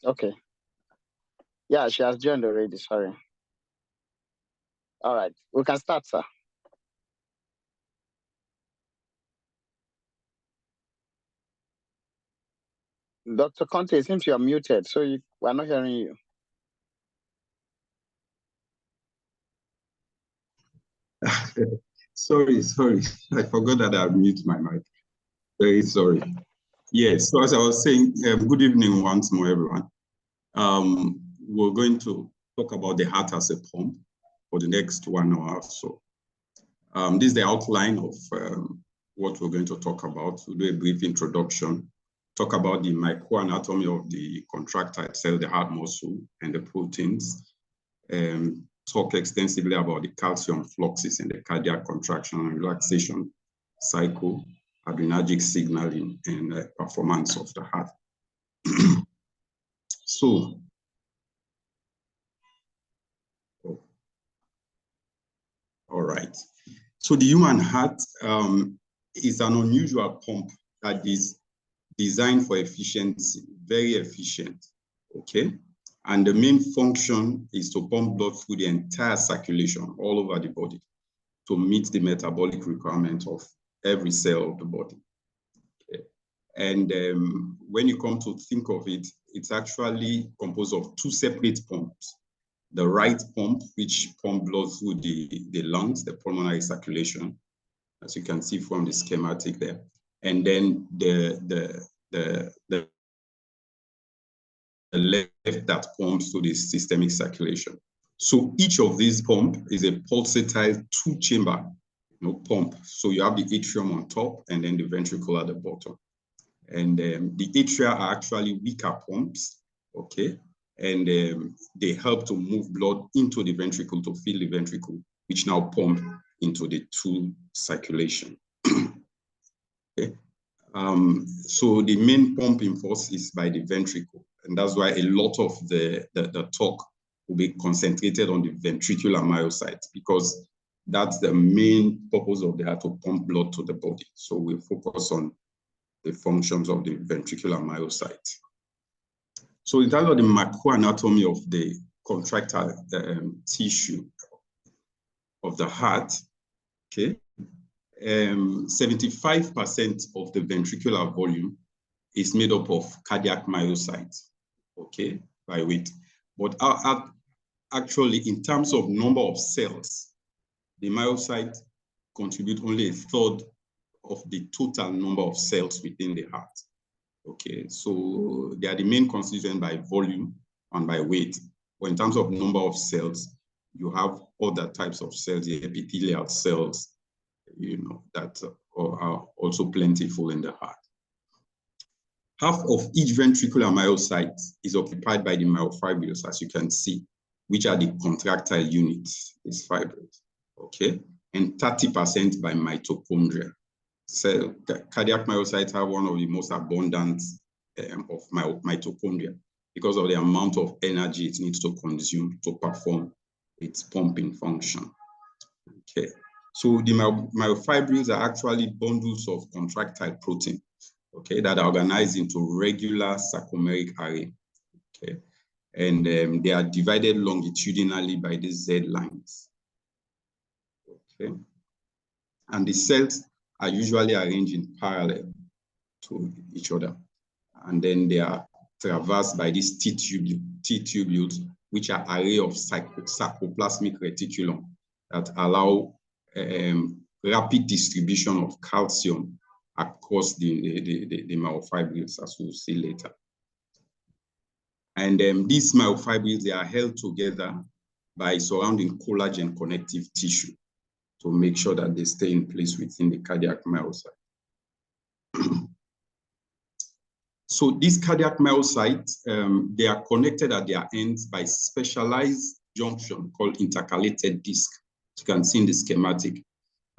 Okay. Yeah, she has joined already. Sorry. All right. We can start, sir. Dr. Conte, it seems you are muted, so we're not hearing you. Sorry. I forgot that I muted my mic. Very sorry. Yes, so as I was saying, good evening once more, everyone. We're going to talk about the heart as a pump for the next 1 hour or so. This is the outline of what we're going to talk about. We'll do a brief introduction, talk about the microanatomy of the contractile cell, the heart muscle, and the proteins, talk extensively about the calcium fluxes in the cardiac contraction and relaxation cycle, adrenergic signaling, and performance of the heart. So, all right. So the human heart is an unusual pump that is designed for efficiency, very efficient, okay? And the main function is to pump blood through the entire circulation all over the body to meet the metabolic requirement of every cell of the body. Okay? And when you come to think of it, it's actually composed of two separate pumps. The right pump, which pumps blood through the lungs, the pulmonary circulation, as you can see from the schematic there. And then the left that pumps to the systemic circulation. So each of these pumps is a pulsatile two-chamber pump. So you have the atrium on top and then the ventricle at the bottom. And the atria are actually weaker pumps, okay? And they help to move blood into the ventricle to fill the ventricle, which now pump into the two circulation. Okay? So the main pumping force is by the ventricle. And that's why a lot of the talk will be concentrated on the ventricular myocytes, because that's the main purpose of the heart, to pump blood to the body. So we focus on the functions of the ventricular myocytes. So in terms of the macroanatomy of the contractile tissue of the heart, okay, 75% of the ventricular volume is made up of cardiac myocytes, okay, by weight. But actually, in terms of number of cells, the myocytes contribute only 1/3 of the total number of cells within the heart. Okay, so they are the main constituent by volume and by weight. But in terms of number of cells, you have other types of cells, the epithelial cells, that are also plentiful in the heart. Half of each ventricular myocyte is occupied by the myofibrils, as you can see, which are the contractile units, these fibrils, okay? And 30% by mitochondria. So cardiac myocytes have one of the most abundant of mitochondria because of the amount of energy it needs to consume to perform its pumping function. Okay, so the myofibrils are actually bundles of contractile protein, okay, that are organized into regular sarcomeric array, okay, and they are divided longitudinally by the Z lines, okay, and the cells are usually arranged in parallel to each other. And then they are traversed by these T-tubules, which are array of sarcoplasmic reticulum that allow rapid distribution of calcium across the myofibrils, as we'll see later. And these myofibrils, they are held together by surrounding collagen connective tissue to make sure that they stay in place within the cardiac myocyte. So these cardiac myocytes, they are connected at their ends by specialized junction called intercalated disc. You can see in the schematic.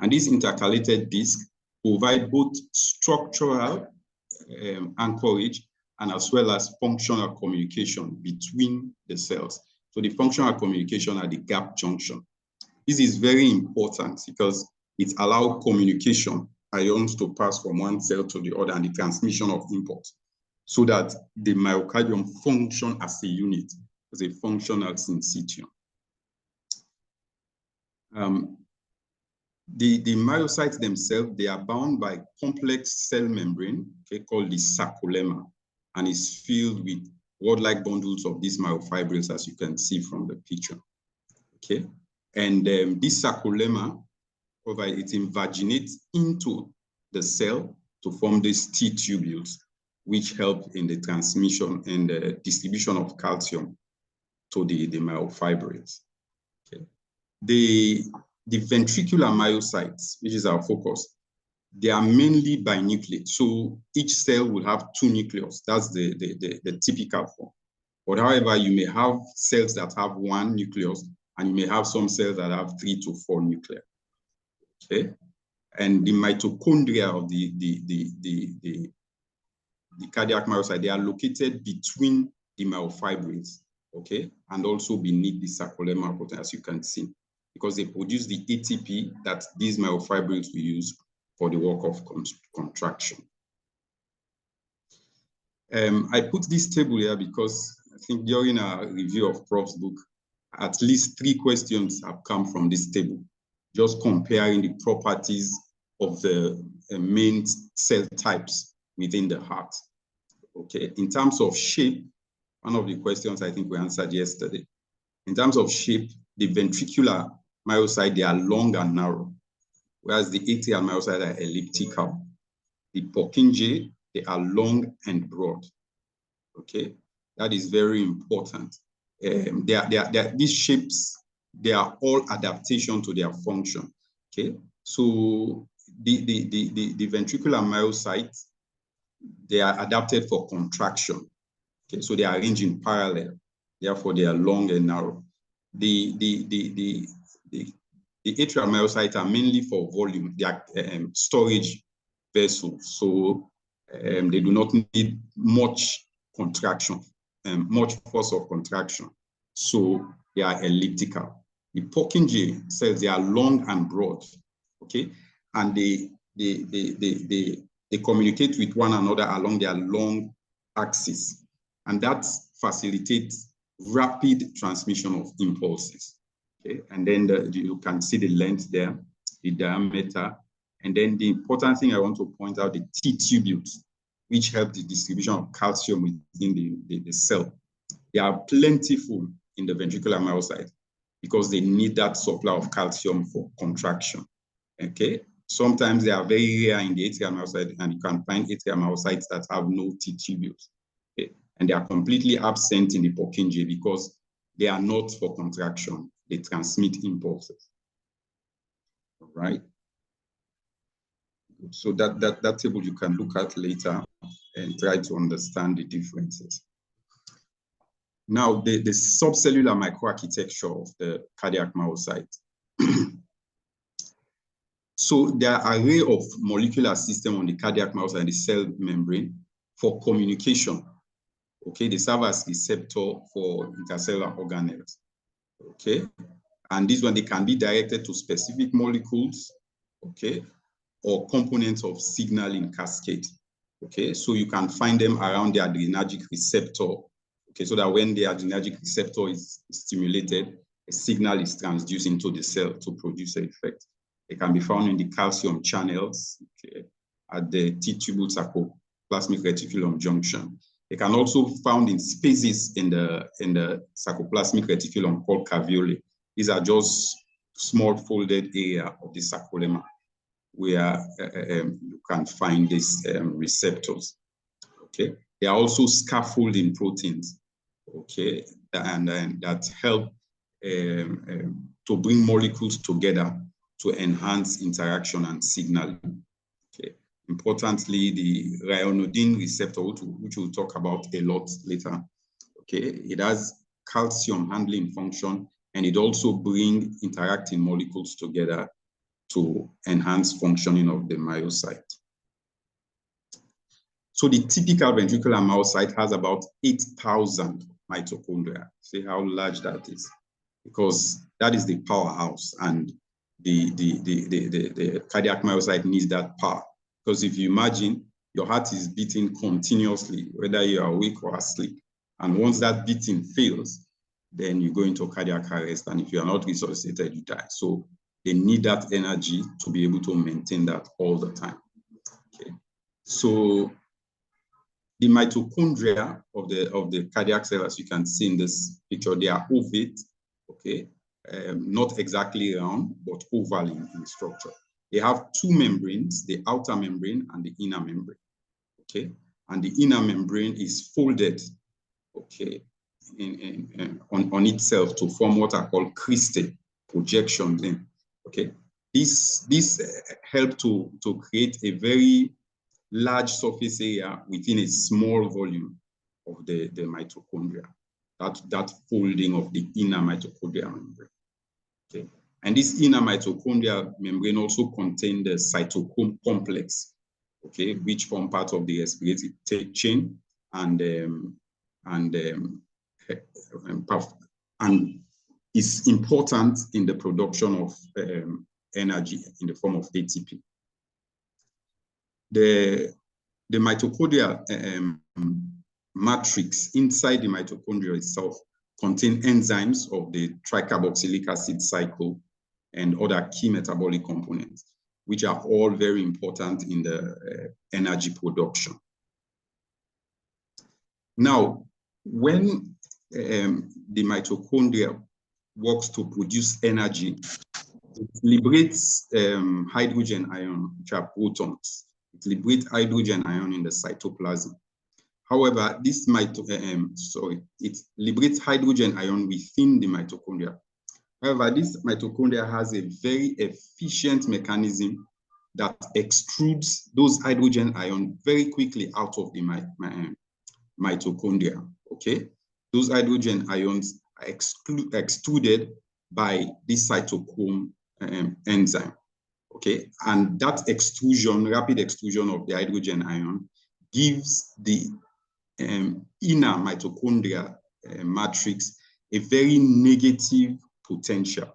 And these intercalated discs provide both structural anchorage and as well as functional communication between the cells. So the functional communication at the gap junction. This is very important because it allows communication, ions to pass from one cell to the other and the transmission of input. so that the myocardium function as a unit, as a functional syncytium. The myocytes themselves, they are bound by complex cell membrane, okay, called the sarcolemma, and is filled with rod-like bundles of these myofibrils, as you can see from the picture. Okay, and this sarcolemma, it invaginates into the cell to form these T tubules, which help in the transmission and the distribution of calcium to the myofibrils. Okay. The ventricular myocytes, which is our focus, they are mainly binucleate. So each cell will have 2 nucleus. That's the typical form. But however, you may have cells that have 1 nucleus, and you may have some cells that have 3 to 4 nuclei. Okay, and the mitochondria of the cardiac myocyte, they are located between the myofibrils, okay, and also beneath the sarcolemma protein, as you can see, because they produce the ATP that these myofibrils will use for the work of contraction. I put this table here because I think during our review of Prof's book, at least 3 questions have come from this table, just comparing the properties of the main cell types within the heart. Okay, in terms of shape, one of the questions I think we answered yesterday. In terms of shape, the ventricular myocytes, they are long and narrow, whereas the atrial myocytes are elliptical. The Purkinje, they are long and broad. Okay, that is very important. These shapes, they are all adaptation to their function. Okay, so the ventricular myocytes, they are adapted for contraction. Okay, so they are arranged in parallel, therefore they are long and narrow. The atrial myocytes are mainly for volume. They are storage vessels, so they do not need much contraction, much force of contraction, so they are elliptical. The Purkinje cells, they are long and broad, okay, and they communicate with one another along their long axis, and that facilitates rapid transmission of impulses. Okay, and then you can see the length there, the diameter, and then the important thing I want to point out, the T tubules, which help the distribution of calcium within the cell. They are plentiful in the ventricular myocyte because they need that supply of calcium for contraction. Okay, sometimes they are very rare in the atrial myocyte, and you can find atrial myocytes that have no T tubules. Okay, and they are completely absent in the Purkinje because they are not for contraction. They transmit impulses. All right. So that table you can look at later and try to understand the differences. Now, the subcellular microarchitecture of the cardiac myocyte. So there are an array of molecular systems on the cardiac myocyte and the cell membrane for communication. Okay, they serve as receptor for intercellular organelles. Okay, and this one, they can be directed to specific molecules, okay, or components of signaling cascade. Okay, so you can find them around the adrenergic receptor. Okay, so that when the adrenergic receptor is stimulated, a signal is transduced into the cell to produce an effect. They can be found in the calcium channels, okay, at the T-tubule sarcoplasmic reticulum junction. They can also be found in spaces in the sarcoplasmic reticulum called caveolae. These are just small folded area of the sarcolemma where you can find these receptors. Okay, they are also scaffolding proteins. Okay, and that help to bring molecules together to enhance interaction and signaling. Okay, importantly, the ryanodine receptor, which we'll talk about a lot later. Okay, it has calcium handling function, and it also brings interacting molecules together to enhance functioning of the myocyte. So the typical ventricular myocyte has about 8,000 mitochondria. See how large that is, because that is the powerhouse, and the cardiac myocyte needs that power. Because if you imagine your heart is beating continuously, whether you are awake or asleep. And once that beating fails, then you go into cardiac arrest. And if you are not resuscitated, you die. So they need that energy to be able to maintain that all the time. Okay. So the mitochondria of the cardiac cell, as you can see in this picture, they are ovate, okay, not exactly round, but oval in structure. They have two membranes, the outer membrane and the inner membrane, okay? And the inner membrane is folded, okay, on itself to form what are called cristae, projections in, okay? This help to create a very large surface area within a small volume of the mitochondria, that folding of the inner mitochondrial membrane. Okay. And this inner mitochondrial membrane also contains the cytochrome complex, okay, which form part of the respiratory chain and is important in the production of energy in the form of ATP. The mitochondrial matrix inside the mitochondria itself contain enzymes of the tricarboxylic acid cycle and other key metabolic components, which are all very important in the energy production. Now, when the mitochondria works to produce energy, it liberates hydrogen ion, which are protons. It liberates hydrogen ion in the cytoplasm. However, this it liberates hydrogen ion within the mitochondria. However, this mitochondria has a very efficient mechanism that extrudes those hydrogen ion very quickly out of the mitochondria, okay? Those hydrogen ions are extruded by this cytochrome enzyme, okay? And that extrusion, rapid extrusion of the hydrogen ion gives the inner mitochondria matrix a very negative potential,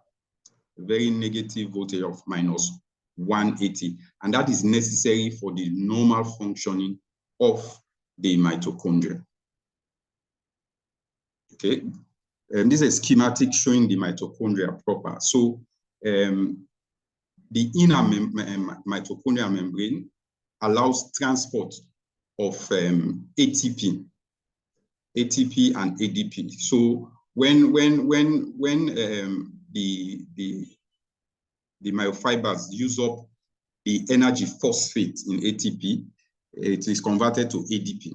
a very negative voltage of minus 180. And that is necessary for the normal functioning of the mitochondria. Okay, this is a schematic showing the mitochondria proper. So the inner mitochondrial membrane allows transport of ATP and ADP. So when the myofibers use up the energy phosphate in ATP, it is converted to ADP.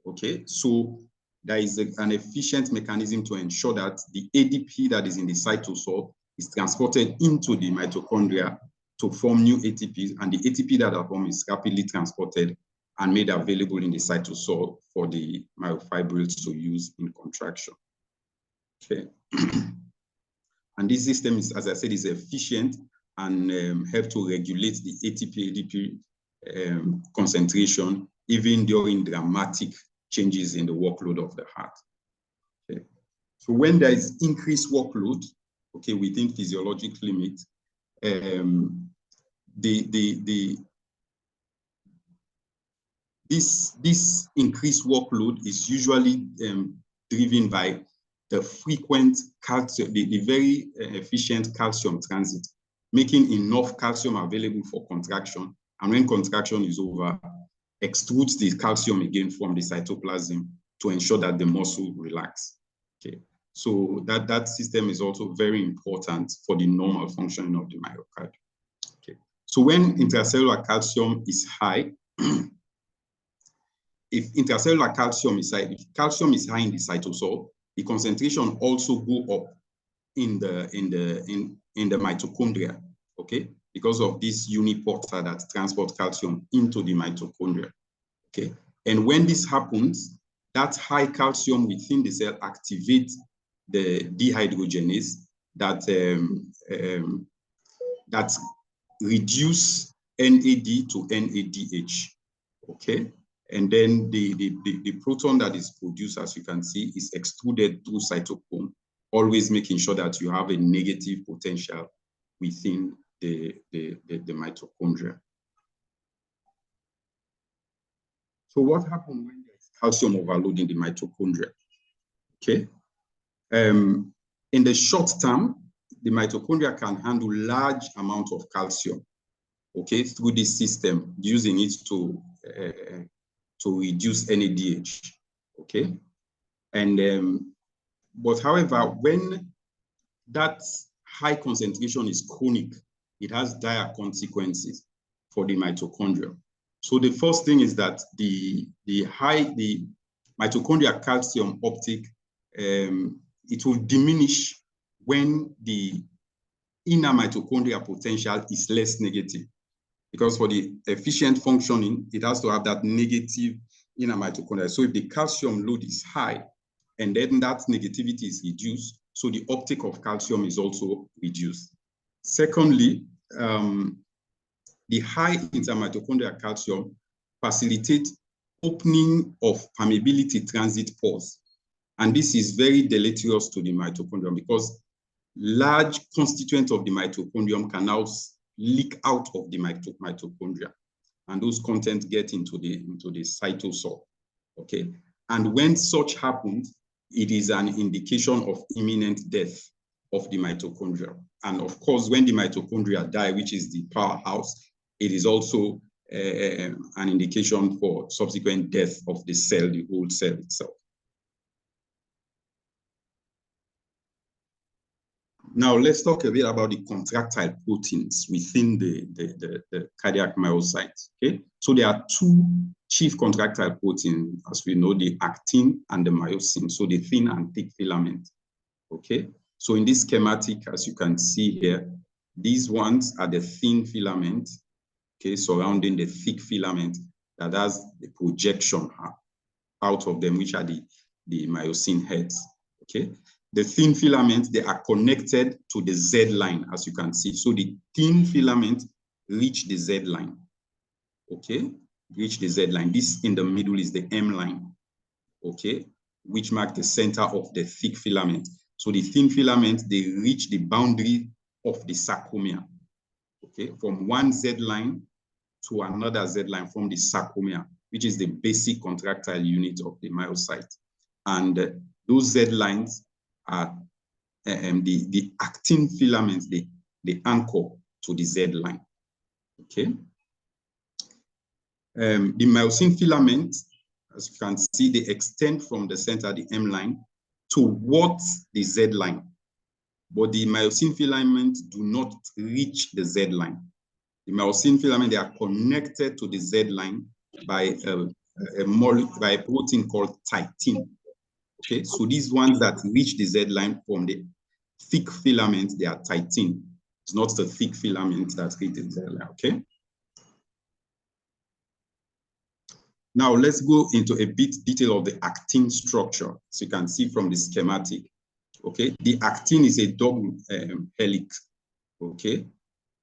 Okay, so there is an efficient mechanism to ensure that the ADP that is in the cytosol is transported into the mitochondria to form new ATPs, and the ATP that are formed is rapidly transported and made available in the cytosol for the myofibrils to use in contraction. Okay. And this system is, as I said, is efficient and help to regulate the ATP-ADP concentration even during dramatic changes in the workload of the heart. Okay. So when there is increased workload, okay, within physiologic limit, this increased workload is usually driven by the frequent calcium, the very efficient calcium transit, making enough calcium available for contraction. And when contraction is over, extrudes the calcium again from the cytoplasm to ensure that the muscle relax. Okay, so that system is also very important for the normal functioning of the myocardium. Okay, so when intracellular calcium is high, if intracellular calcium is high, if calcium is high in the cytosol, the concentration also go up in the mitochondria, okay, because of this uniporter that transports calcium into the mitochondria, okay. And when this happens, that high calcium within the cell activates the dehydrogenase that reduce NAD to NADH, okay. And then the proton that is produced, as you can see, is extruded through cytochrome, always making sure that you have a negative potential within the mitochondria. So what happens when there's calcium overload in the mitochondria? Okay. In the short term, the mitochondria can handle large amounts of calcium, okay, through this system, using it to reduce NADH, okay? And, but however, when that high concentration is chronic, it has dire consequences for the mitochondria. So the first thing is that the mitochondrial calcium uptake, it will diminish when the inner mitochondrial potential is less negative. Because for the efficient functioning, it has to have that negative inner mitochondria. So if the calcium load is high, and then that negativity is reduced, so the uptake of calcium is also reduced. Secondly, the high intermitochondrial calcium facilitates opening of permeability transit pores. And this is very deleterious to the mitochondrium because large constituents of the mitochondrium can now leak out of the mitochondria, and those contents get into the cytosol. Okay, and when such happens, it is an indication of imminent death of the mitochondria. And of course, when the mitochondria die, which is the powerhouse, it is also an indication for subsequent death of the cell, the whole cell itself. Now, let's talk a bit about the contractile proteins within the cardiac myocytes, okay? So there are two chief contractile proteins, as we know, the actin and the myosin, so the thin and thick filament, okay? So in this schematic, as you can see here, these ones are the thin filament, okay, surrounding the thick filament that has the projection out of them, which are the myosin heads, okay? The thin filaments, they are connected to the Z line, as you can see. So the thin filament reach the Z line, okay? Reach the Z line. This in the middle is the M line, okay? Which marks the center of the thick filament. So the thin filament, they reach the boundary of the sarcomere, okay? From one Z line to another Z line from the sarcomere, which is the basic contractile unit of the myocyte. And those Z lines are the actin filaments, they anchor to the Z line, okay? The myosin filament, as you can see, they extend from the center, the M line, towards the Z line. But the myosin filaments do not reach the Z line. The myosin filament, they are connected to the Z line by a protein called titin. Okay, so these ones that reach the Z line from the thick filament, they are titin. It's not the thick filament that reach the Z line, okay? Now let's go into a bit detail of the actin structure. So you can see from the schematic, okay? The actin is a double helix, okay?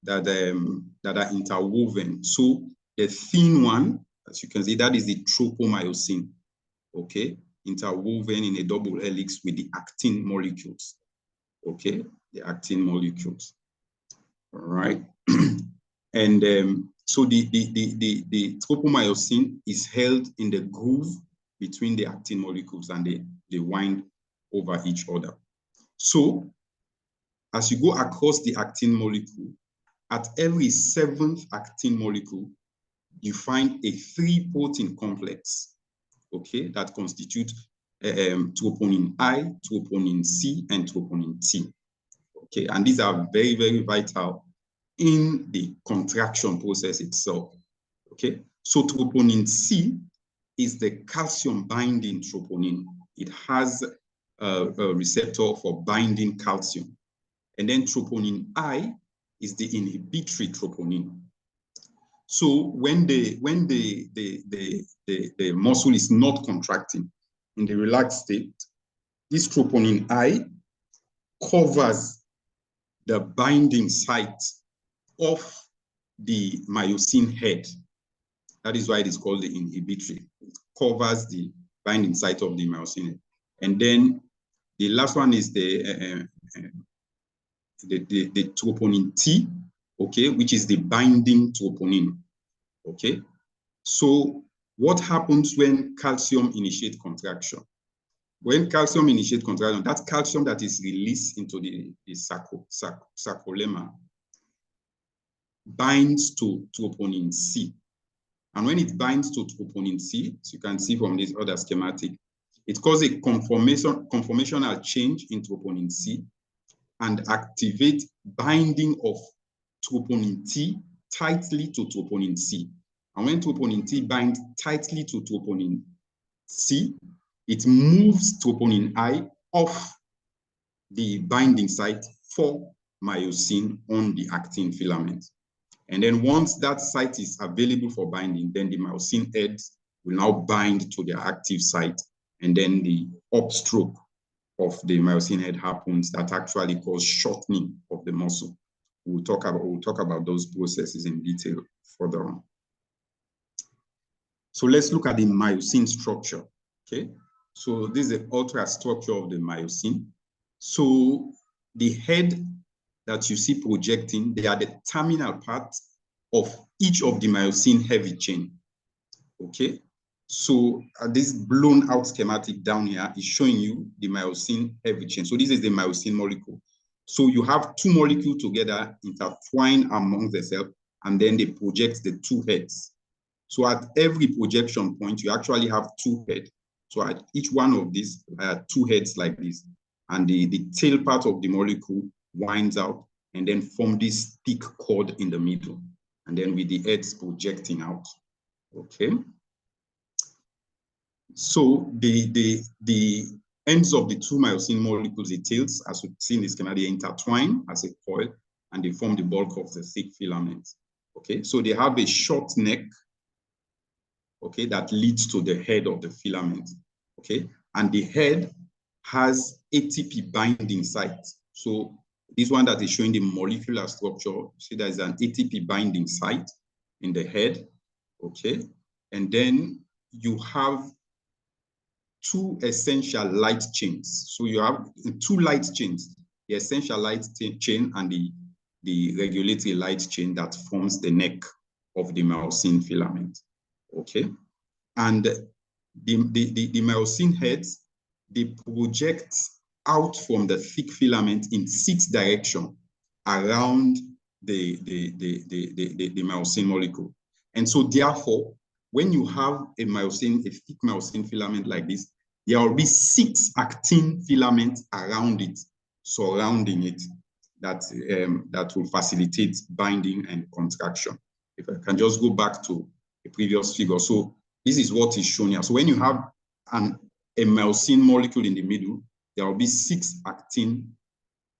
That are interwoven. So the thin one, as you can see, that is the tropomyosin, okay? Interwoven in a double helix with the actin molecules, okay? The actin molecules, all right? And so the tropomyosin is held in the groove between the actin molecules, and they wind over each other. So as you go across the actin molecule, at every 7th actin molecule, you find a 3-protein complex, okay, that constitute troponin I, troponin C, and troponin T, okay? And these are very, very vital in the contraction process itself, okay? So troponin C is the calcium binding troponin. It has a receptor for binding calcium. And then troponin I is the inhibitory troponin. So when the muscle is not contracting in the relaxed state, this troponin I covers the binding site of the myosin head. That is why it is called the inhibitory. It covers the binding site of the myosin head. And then the last one is the troponin T, okay, which is the binding troponin, okay? So What happens when calcium initiates contraction? When calcium initiates contraction, that calcium that is released into the sarcolemma binds to troponin C. And when it binds to troponin C, as you can see from this other schematic, it causes a conformational change in troponin C and activate binding of troponin T tightly to troponin C. And when troponin T binds tightly to troponin C, it moves troponin I off the binding site for myosin on the actin filament. And then once that site is available for binding, then the myosin heads will now bind to their active site. And then the upstroke of the myosin head happens that actually cause shortening of the muscle. We'll talk about those processes in detail further on. So let's look at the myosin structure, okay? So this is the ultrastructure of the myosin. So the head that you see projecting, they are the terminal part of each of the myosin heavy chain, okay? So this blown out schematic down here is showing you the myosin heavy chain. So this is the myosin molecule. So you have two molecules together intertwined among themselves, and then they project the two heads. So at every projection point, you actually have two heads. So at each one of these, two heads like this. And the tail part of the molecule winds out and then form this thick cord in the middle. And then with the heads projecting out, okay? So the ends of the two myosin molecules, the tails, as we see in the schema, they intertwine as a coil and they form the bulk of the thick filament, okay? So they have a short neck, okay, that leads to the head of the filament, okay? And the head has ATP binding site. So this one that is showing the molecular structure, see there's an ATP binding site in the head, okay? And then you have two essential light chains. So you have two light chains, the essential light chain and the regulatory light chain that forms the neck of the myosin filament, okay? And the myosin heads, they project out from the thick filament in 6 directions around the myosin molecule. And so therefore, when you have a thick myosin filament like this, there will be 6 actin filaments around it, surrounding it, that will facilitate binding and contraction. If I can just go back to the previous figure. So this is what is shown here. So when you have a myosin molecule in the middle, there will be 6 actin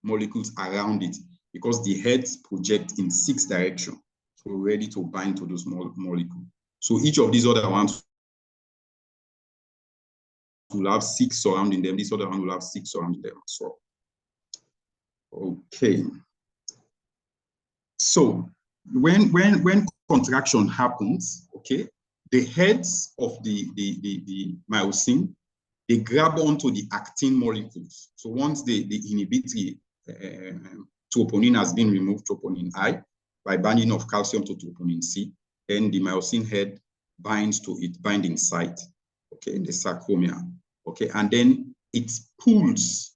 molecules around it because the heads project in 6 directions. So we're ready to bind to those molecules. So each of these other ones will have 6 surrounding them. This other one will have 6 surrounding them as well. Okay. So when contraction happens, okay, the heads of the myosin, they grab onto the actin molecules. So once the inhibitory troponin has been removed, troponin I, by binding of calcium to troponin C, then the myosin head binds to its binding site, okay, in the sarcomere, okay, and then it pulls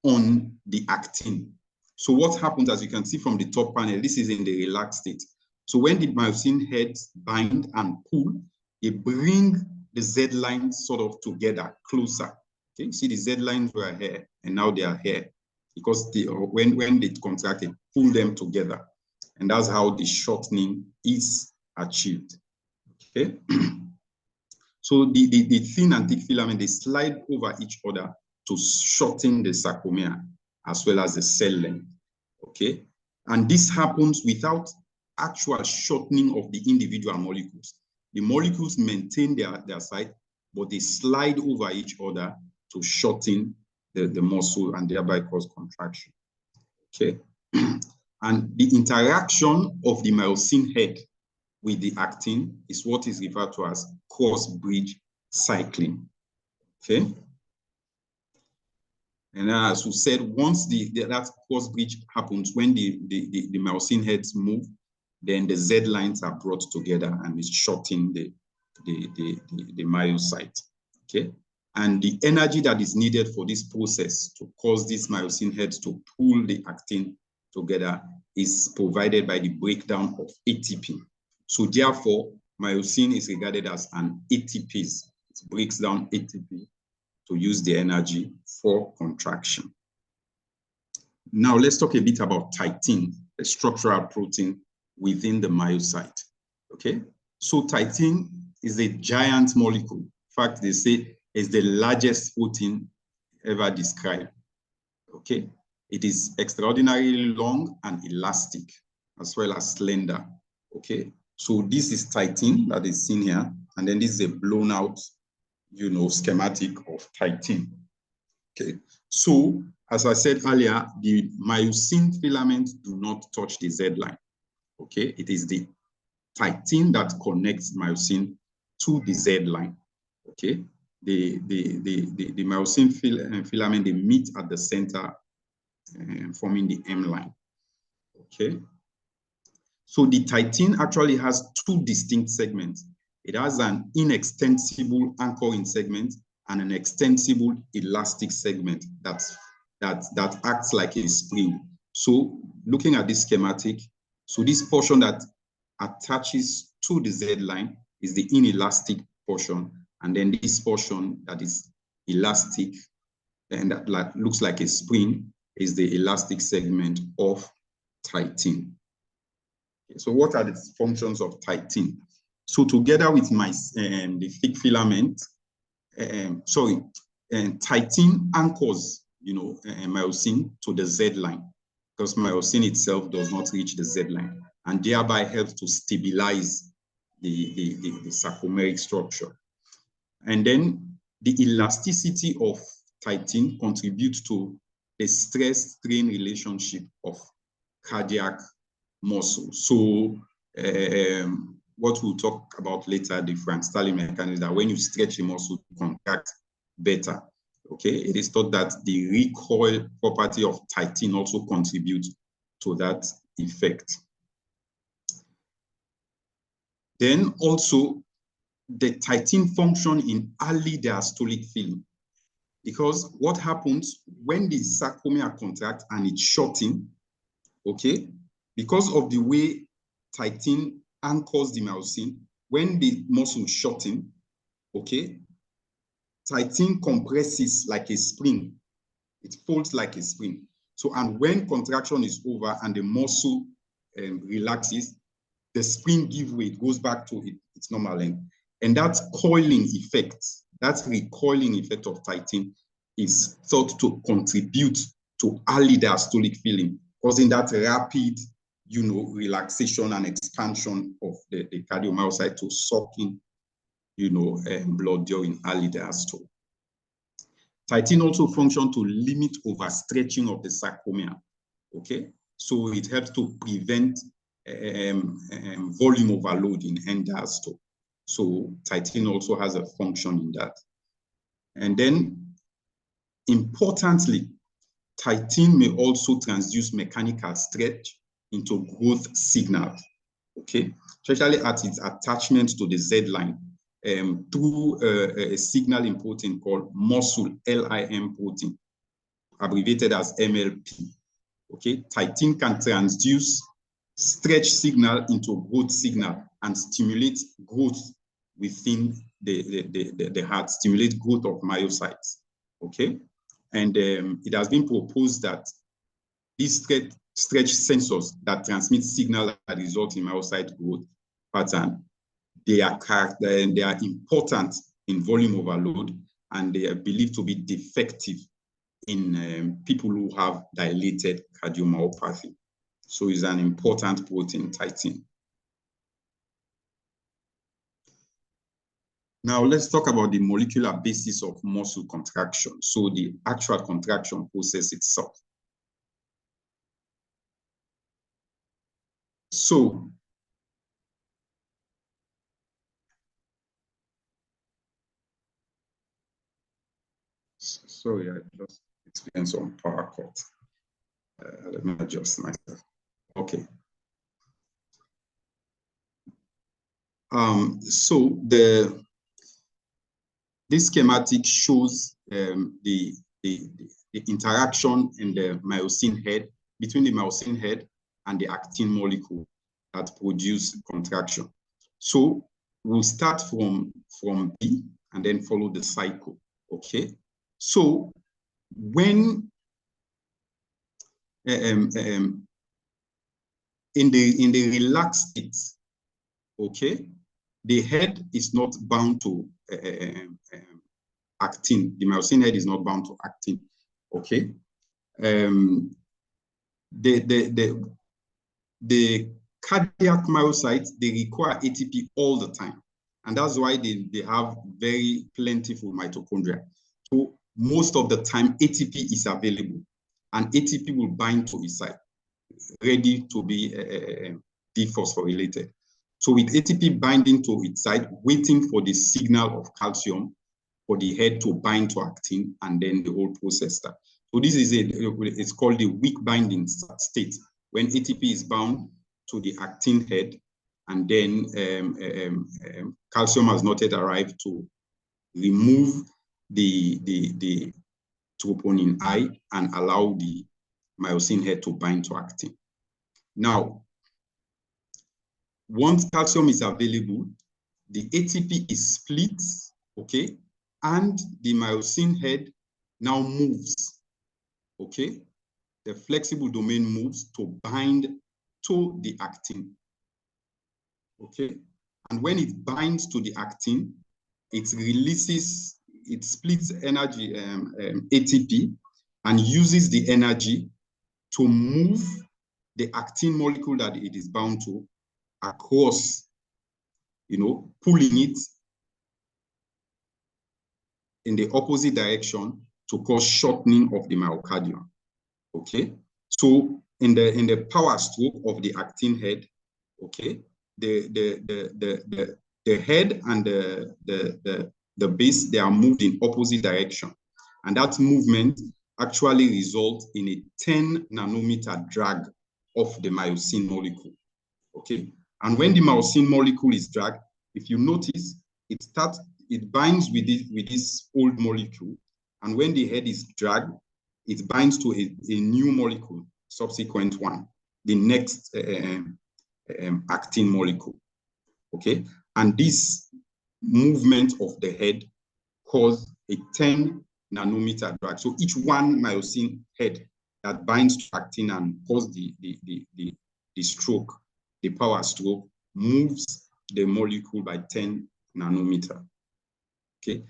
on the actin. So what happens, as you can see from the top panel, this is in the relaxed state. So when the myosin heads bind and pull, they bring the Z lines sort of together, closer. Okay, you see the Z lines were here, and now they are here, because when they contract, it pull them together. And that's how the shortening is achieved. Okay. So the thin and thick filament, they slide over each other to shorten the sarcomere as well as the cell length. Okay. And this happens without actual shortening of the individual molecules. The molecules maintain their site, but they slide over each other to shorten the muscle and thereby cause contraction. Okay. And the interaction of the myosin head with the actin is what is referred to as cross-bridge cycling. Okay. And as we said, once that cross-bridge happens, when the myosin heads move, then the Z lines are brought together and it's shortening the myocyte, okay? And the energy that is needed for this process to cause these myosin heads to pull the actin together is provided by the breakdown of ATP. So therefore, myosin is regarded as an ATPase. It breaks down ATP to use the energy for contraction. Now let's talk a bit about titin, a structural protein within the myocyte, okay? So titin is a giant molecule. In fact, they say it's the largest protein ever described, okay? It is extraordinarily long and elastic, as well as slender, okay? So this is titin that is seen here, and then this is a blown out, you know, schematic of titin, okay? So, as I said earlier, the myosin filaments do not touch the Z line, okay? It is the titin that connects myosin to the Z line, okay? The myosin filament, they meet at the center, forming the M line, okay? So the titin actually has two distinct segments. It has an inextensible anchoring segment and an extensible elastic segment that acts like a spring. So looking at this schematic, so this portion that attaches to the Z line is the inelastic portion, and then this portion that is elastic and that looks like a spring is the elastic segment of titin. Okay, so what are the functions of titin? So together with the thick filament, titin anchors, you know, myosin to the Z line, because myosin itself does not reach the Z line, and thereby helps to stabilize the sarcomeric structure. And then the elasticity of titin contributes to the stress-strain relationship of cardiac muscle. So what we'll talk about later, the Frank-Starling mechanism, that when you stretch the muscle, it contracts better. Okay, it is thought that the recoil property of titin also contributes to that effect. Then also the titin function in early diastolic filling, because what happens when the sarcomere contracts and it's shorting, okay, because of the way titin anchors the myosin, when the muscle shorten, okay, titin compresses like a spring. It folds like a spring. So, and when contraction is over and the muscle relaxes, the spring gives way, it goes back to its normal length. And that coiling effect, that recoiling effect of titin is thought to contribute to early diastolic filling, causing that rapid, you know, relaxation and expansion of the cardiomyocyte to suck in, you know, blood during early diastole. Titin also functions to limit overstretching of the sarcomere, okay? So it helps to prevent volume overload in end diastole. So titin also has a function in that. And then, importantly, titin may also transduce mechanical stretch into growth signal, okay? Especially at its attachment to the Z line through a signaling protein called muscle LIM protein, abbreviated as MLP, okay? Titin can transduce stretch signal into growth signal and stimulate growth within the heart, stimulate growth of myocytes, okay? And it has been proposed that these stretch sensors that transmit signal that result in myocyte growth pattern, they are important in volume overload, and they are believed to be defective in people who have dilated cardiomyopathy. So it's an important protein, titin. Now let's talk about the molecular basis of muscle contraction. So the actual contraction process itself. So sorry, I just experienced some power cut. Let me adjust myself. Okay. So this schematic shows the interaction in the myosin head, between the myosin head and the actin molecule that produce contraction. So we'll start from B and then follow the cycle, okay? So when in the relaxed state, okay, the head is not bound to actin. The myosin head is not bound to actin, okay? The cardiac myocytes, they require ATP all the time. And that's why they have very plentiful mitochondria. So most of the time, ATP is available and ATP will bind to its site, ready to be dephosphorylated. So with ATP binding to its site, waiting for the signal of calcium for the head to bind to actin, and then the whole process starts. So this is it's called the weak binding state, when ATP is bound to the actin head, and then calcium has not yet arrived to remove the troponin I and allow the myosin head to bind to actin. Now, once calcium is available, the ATP is split, okay, and the myosin head now moves, okay? The flexible domain moves to bind to the actin, okay? And when it binds to the actin, it releases, it splits energy, ATP, and uses the energy to move the actin molecule that it is bound to across, you know, pulling it in the opposite direction to cause shortening of the myocardium, okay? So in the power stroke of the actin head, okay, the head and the base, they are moved in opposite direction. And that movement actually results in a 10 nanometer drag of the myosin molecule, okay? And when the myosin molecule is dragged, if you notice, it binds with this old molecule. And when the head is dragged, it binds to a new molecule, subsequent one, the next actin molecule, okay? And this movement of the head causes a 10 nanometer drag. So each one myosin head that binds to actin and causes the stroke, the power stroke, moves the molecule by 10 nanometer, okay?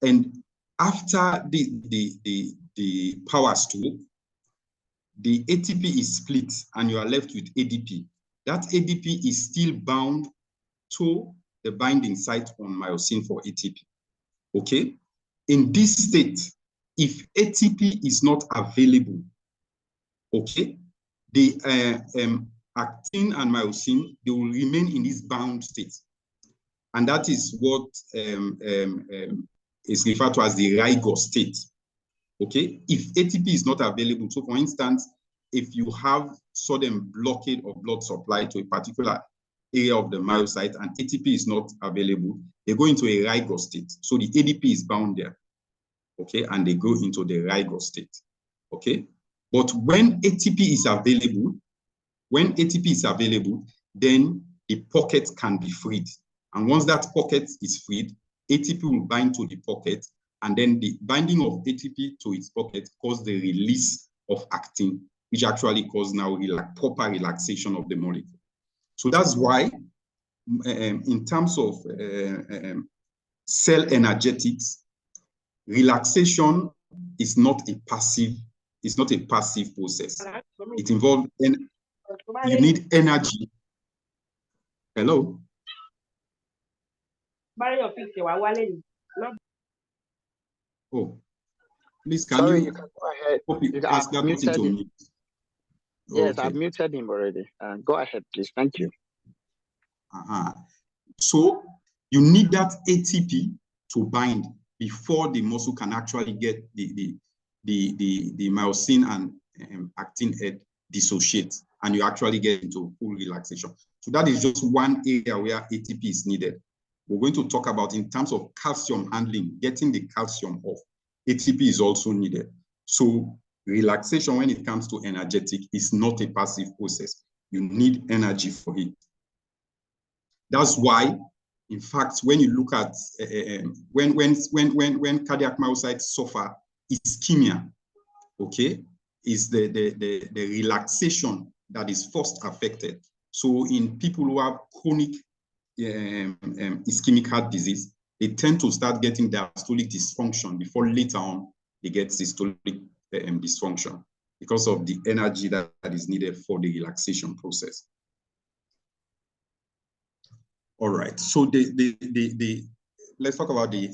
And after the power stroke, the ATP is split and you are left with ADP. That ADP is still bound to the binding site on myosin for ATP, okay? In this state, if ATP is not available, okay, the actin and myosin, they will remain in this bound state. And that is what is referred to as the rigor state, okay? If ATP is not available, so for instance, if you have sudden blockade of blood supply to a particular area of the myocyte and ATP is not available, they go into a rigor state. So the ADP is bound there, okay? And they go into the rigor state, okay? But when ATP is available, then the pocket can be freed. And once that pocket is freed, ATP will bind to the pocket, and then the binding of ATP to its pocket causes the release of actin, which actually causes now proper relaxation of the molecule. So that's why, in terms of cell energetics, relaxation is not a passive process. It involves, you need energy. Hello? Oh, please, Sorry, you you can go ahead. ask that person to mute? Yes, okay. I've muted him already. Go ahead, please. Thank you. So you need that ATP to bind before the muscle can actually get the myosin and actin head dissociate, and you actually get into full relaxation. So that is just one area where ATP is needed. We're going to talk about in terms of calcium handling, getting the calcium off. ATP is also needed. So relaxation when it comes to energetic is not a passive process. You need energy for it. That's why, in fact, when you look at when cardiac myocytes suffer ischemia, okay, is the relaxation that is first affected. So in people who have chronic ischemic heart disease, they tend to start getting diastolic dysfunction before later on they get systolic dysfunction because of the energy that is needed for the relaxation process. All right, so let's talk about the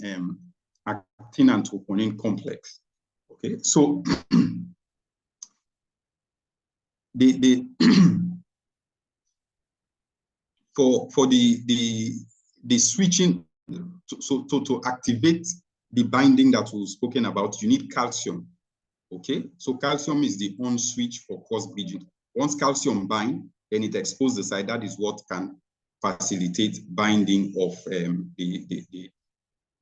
actin and troponin complex. Okay, so for the switching to activate the binding that we've spoken about, you need calcium. Okay, so calcium is the on switch for cross bridging. Once calcium binds, then it exposes the site. That is what can facilitate binding of the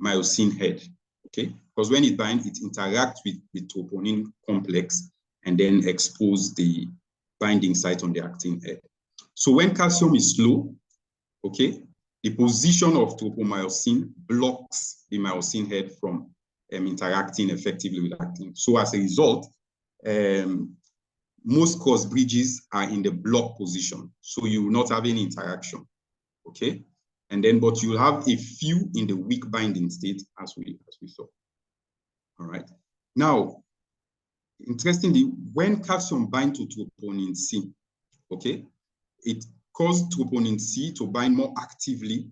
myosin head. Okay, because when it binds, it interacts with the troponin complex and then expose the binding site on the actin head. So when calcium is low, okay, the position of tropomyosin blocks the myosin head from interacting effectively with actin. So as a result, most cross bridges are in the block position. So you will not have any interaction, okay? And then, but you'll have a few in the weak binding state as we saw, all right? Now, interestingly, when calcium binds to troponin C, okay, it causes troponin C to bind more actively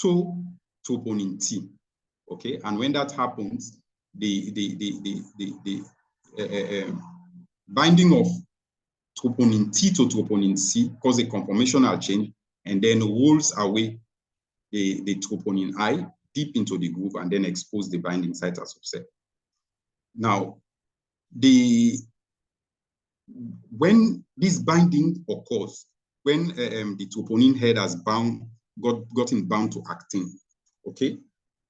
to troponin T, okay? And when that happens, the binding of troponin T to troponin C causes a conformational change and then rolls away the troponin I deep into the groove and then expose the binding site as we said. Now, when this binding occurs, when the troponin head has gotten bound to actin, okay?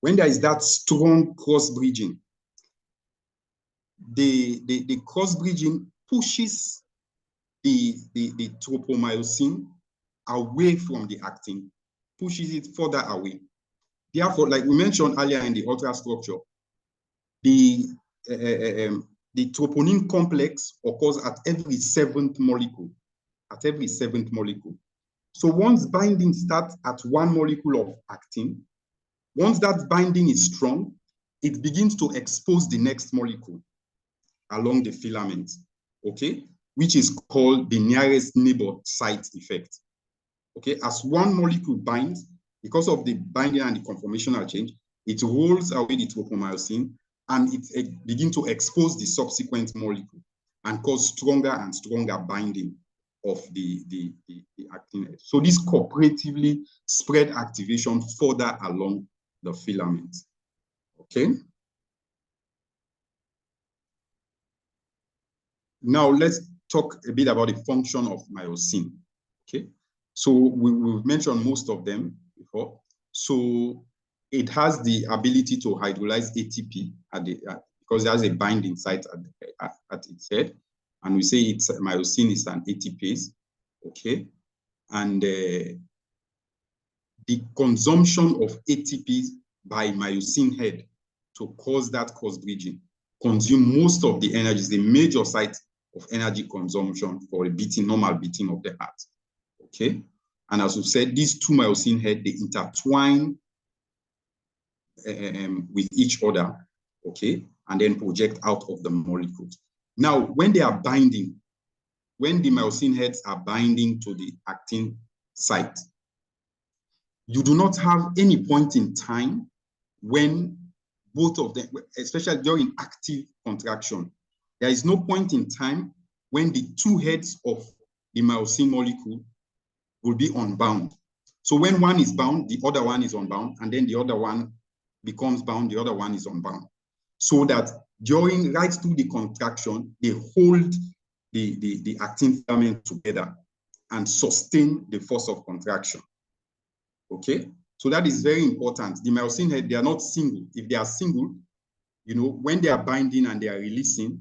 When there is that strong cross-bridging, the cross-bridging pushes the tropomyosin away from the actin, pushes it further away. Therefore, like we mentioned earlier in the ultrastructure, the troponin complex occurs at every seventh molecule, So once binding starts at one molecule of actin, once that binding is strong, it begins to expose the next molecule along the filament, okay, which is called the nearest neighbor site effect. Okay, as one molecule binds, because of the binding and the conformational change, it rolls away the tropomyosin and it begins to expose the subsequent molecule and cause stronger and stronger binding of the actin head. So this cooperatively spread activation further along the filament. Okay. Now let's talk a bit about the function of myosin. Okay. So we've mentioned most of them before. So it has the ability to hydrolyze ATP because it has a binding site at its head. And we say myosin is an ATPase, okay? And the consumption of ATP by myosin head to cause that cross-bridging consume most of the energy, the major site of energy consumption for a normal beating of the heart, okay? And as we said, these two myosin heads, they intertwine with each other, okay? And then project out of the molecules. Now, when they are binding, when the myosin heads are binding to the actin site, you do not have any point in time when both of them, especially during active contraction, there is no point in time when the two heads of the myosin molecule will be unbound. So when one is bound, the other one is unbound, and then the other one becomes bound, the other one is unbound. So that right through the contraction, they hold the actin filament together. and sustain the force of contraction. Okay, so that is very important. The myosin head, they are not single. If they are single, you know, when they are binding and they are releasing,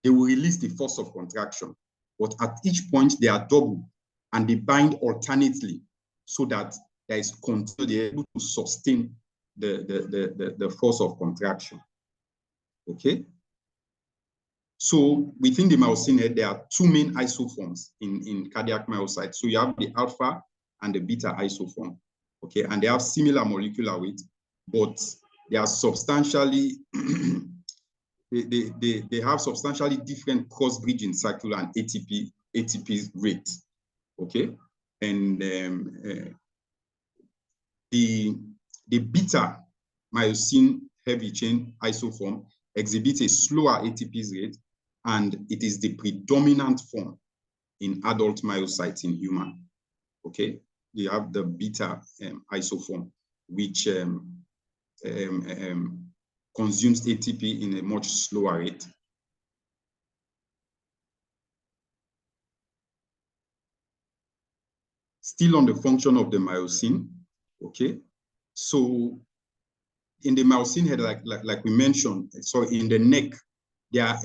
they will release the force of contraction. But at each point, they are double and they bind alternately so that there is control, they are able to sustain the force of contraction. Okay. So within the myosin head, there are two main isoforms in cardiac myocytes. So you have the alpha and the beta isoform. Okay, and they have similar molecular weight, but they are substantially they have substantially different cross-bridging cycle and ATP rate. Okay, and the beta myosin heavy chain isoform exhibits a slower ATP rate, and it is the predominant form in adult myocytes in human. Okay, you have the beta isoform, which consumes ATP in a much slower rate. Still on the function of the myosin, okay? So in the myosin head, like we mentioned, so in the neck, there are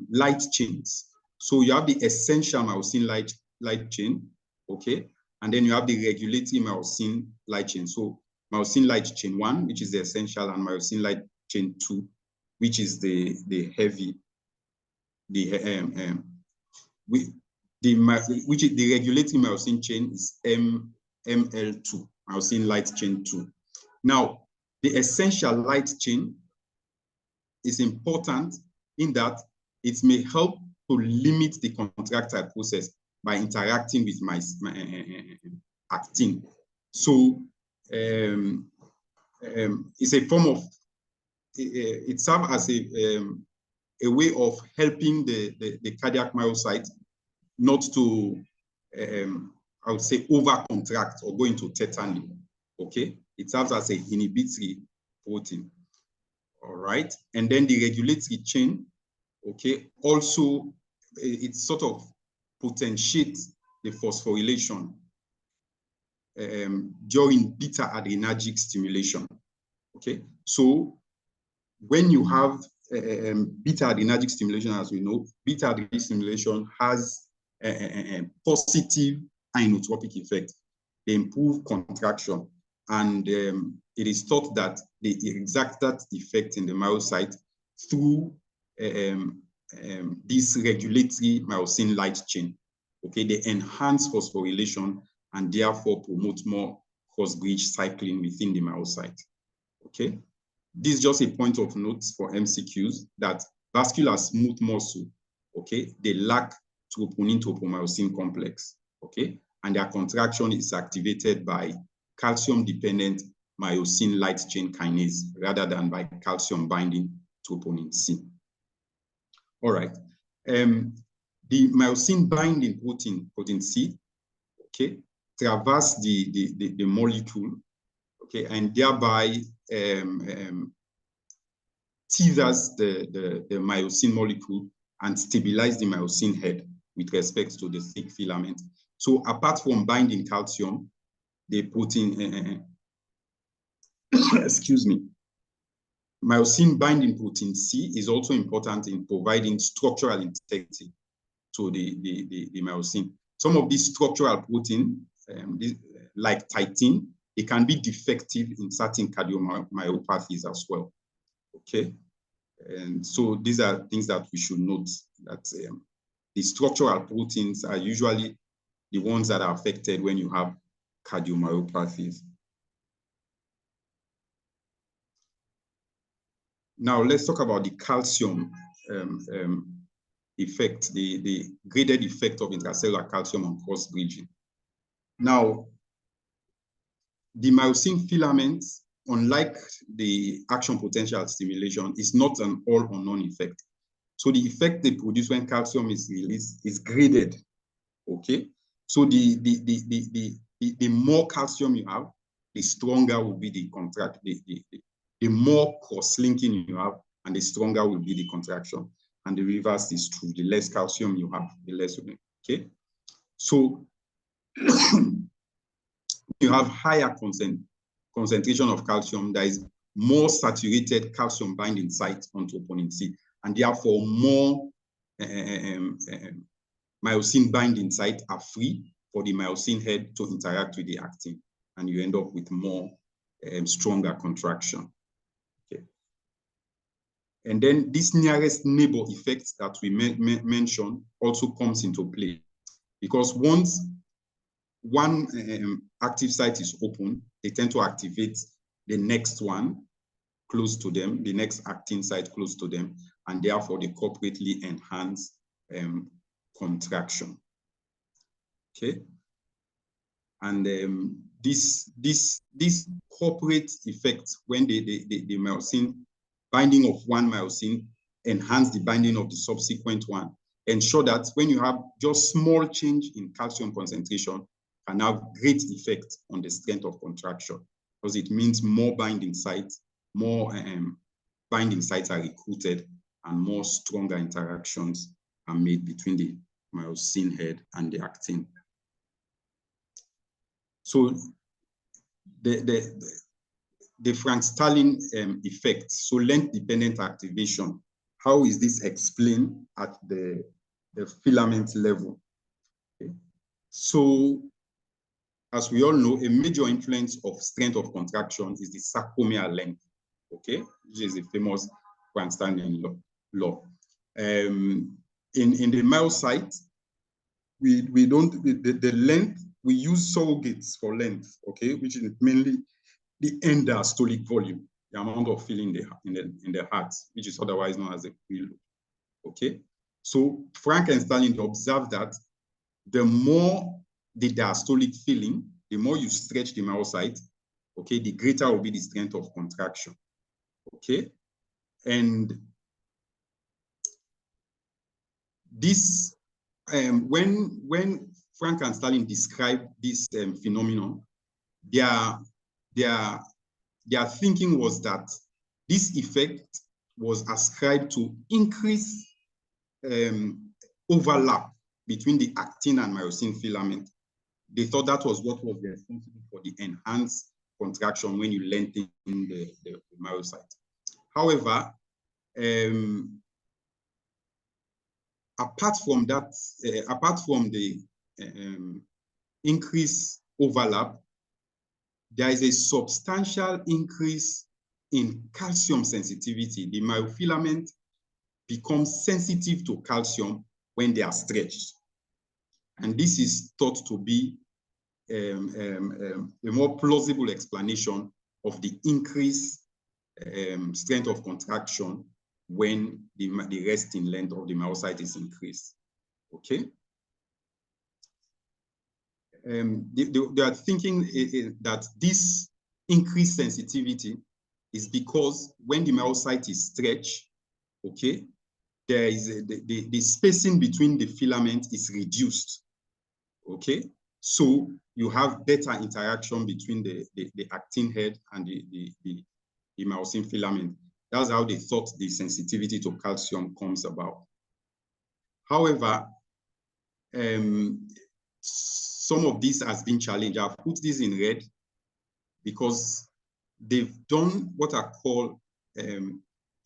light chains. So you have the essential myosin light chain, okay? And then you have the regulatory myosin light chain. So myosin light chain 1, which is the essential, and myosin light chain 2, which is the heavy, which is the regulatory myosin chain is ML2, myosin light chain 2. Now, the essential light chain is important in that it may help to limit the contractile process by interacting with my actin. So it's a form of, it serves as a way of helping the cardiac myocyte not to, I would say, over-contract or go into tetany, okay? It serves as an inhibitory protein, all right? And then the regulatory chain, okay, also, it sort of potentiates the phosphorylation during beta-adrenergic stimulation, okay? So when you have beta-adrenergic stimulation, as we know, beta-adrenergic stimulation has a positive inotropic effect. They improve contraction, and it is thought that they exert that effect in the myocyte through this regulatory myosin light chain. Okay, they enhance phosphorylation and therefore promote more cross-bridge cycling within the myocyte. Okay, this is just a point of note for MCQs that vascular smooth muscle, okay, they lack troponin-tropomyosin complex, okay, and their contraction is activated by calcium-dependent myosin light chain kinase rather than by calcium-binding troponin C. All right, the myosin-binding protein C, okay, traverse the molecule, okay, and thereby tethers the myosin molecule and stabilize the myosin head with respect to the thick filament. So apart from binding calcium, the protein, excuse me, myosin binding protein C is also important in providing structural integrity to the myosin. Some of these structural proteins, like titin, it can be defective in certain cardiomyopathies as well. Okay, and so these are things that we should note, that the structural proteins are usually the ones that are affected when you have cardiomyopathies. Now let's talk about the calcium effect, the graded effect of intracellular calcium on cross-bridging. Now, the myosin filaments, unlike the action potential stimulation, is not an all or none effect. So the effect they produce when calcium is released is graded, okay? So the more calcium you have, the stronger will be the contract, the more cross-linking you have, and the stronger will be the contraction. And the reverse is true. The less calcium you have, the less will be, okay? So you have higher concentration of calcium, there is more saturated calcium binding site on troponin C, and therefore more myosin binding site are free for the myosin head to interact with the actin, and you end up with more stronger contraction. Okay. And then this nearest neighbor effect that we mentioned also comes into play, because once one active site is open, they tend to activate the next one close to them, the next actin site close to them, and therefore they corporately enhance contraction. Okay, and this corporate effect, when the myosin binding of one myosin enhance the binding of the subsequent one, ensure that when you have just small change in calcium concentration, can have great effect on the strength of contraction, because it means more binding sites, more binding sites are recruited, and more stronger interactions are made between the myosin head and the actin. So the Frank-Starling effect, so length-dependent activation, how is this explained at the filament level? Okay. So, as we all know, a major influence of strength of contraction is the sarcomere length, okay, which is a famous Frank-Starling law. In the myocyte, we don't, the length, we use surrogates for length, okay, which is mainly the end-diastolic volume, the amount of filling in the heart, which is otherwise known as a preload. Okay, so Frank and Starling observed that the more the diastolic filling, the more you stretch the myocyte, okay, the greater will be the strength of contraction. Okay, and this when Frank and Starling described this phenomenon, their thinking was that this effect was ascribed to increased overlap between the actin and myosin filament. They thought that was what was responsible for the enhanced contraction when you lengthen the myocyte. However, apart from that, apart from the increased overlap, there is a substantial increase in calcium sensitivity. The myofilament becomes sensitive to calcium when they are stretched. And this is thought to be a more plausible explanation of the increased strength of contraction when the resting length of the myocyte is increased. Okay. They are thinking that this increased sensitivity is because when the myocyte is stretched, okay, there is the spacing between the filament is reduced. Okay, so you have better interaction between the actin head and the myosin filament. That's how they thought the sensitivity to calcium comes about. However, some of this has been challenged. I've put this in red because they've done what are called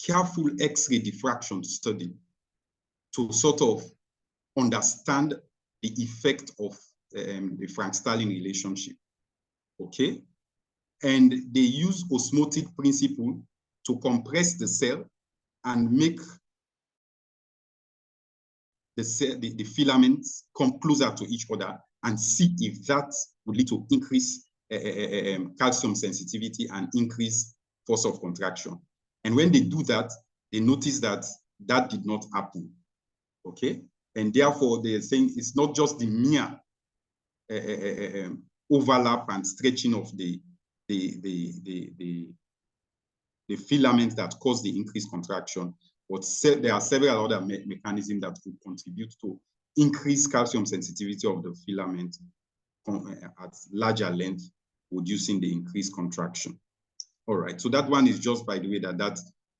careful X-ray diffraction study to sort of understand the effect of the Frank-Starling relationship, okay? And they use osmotic principle to compress the cell and make the filaments come closer to each other and see if that would lead to increased calcium sensitivity and increased force of contraction. And when they do that, they notice that that did not happen, okay? And therefore, they're saying it's not just the mere overlap and stretching of the filament that cause the increased contraction, but there are several other mechanisms that could contribute to increased calcium sensitivity of the filament at larger length, reducing the increased contraction. All right, so that one is just by the way that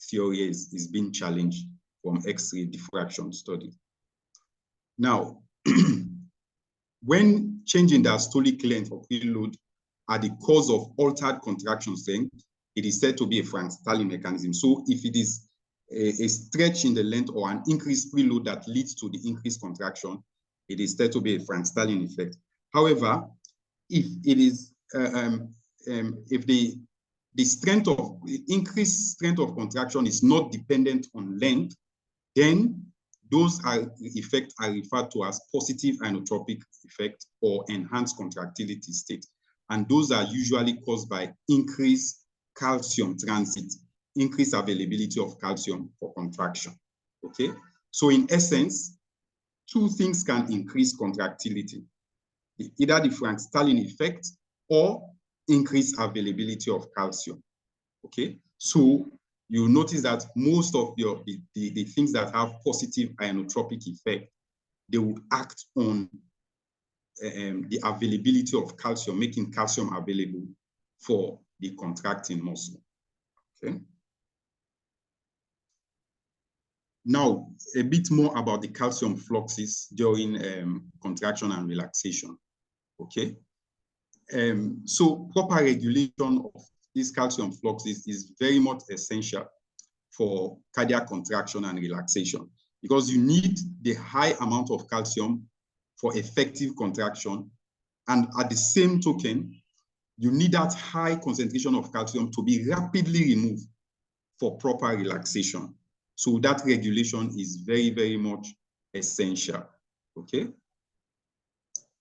theory is being challenged from X-ray diffraction study. Now, when change in diastolic length of preload are the cause of altered contraction strength, it is said to be a Frank-Starling mechanism. So if it is a stretch in the length or an increased preload that leads to the increased contraction, it is said to be a Frank-Starling effect. However, if it is if the increased strength of contraction is not dependent on length, then those effects are referred to as positive inotropic effect or enhanced contractility state. And those are usually caused by increased calcium transit, increased availability of calcium for contraction. Okay, so in essence, two things can increase contractility, either the Frank-Starling effect or increased availability of calcium. Okay, so you'll notice that most of the things that have positive inotropic effect, they will act on the availability of calcium, making calcium available for the contracting muscle. Okay. Now, a bit more about the calcium fluxes during contraction and relaxation. Okay. So proper regulation of these calcium fluxes is very much essential for cardiac contraction and relaxation, because you need the high amount of calcium for effective contraction, and at the same token, you need that high concentration of calcium to be rapidly removed for proper relaxation. So that regulation is very, very much essential. Okay.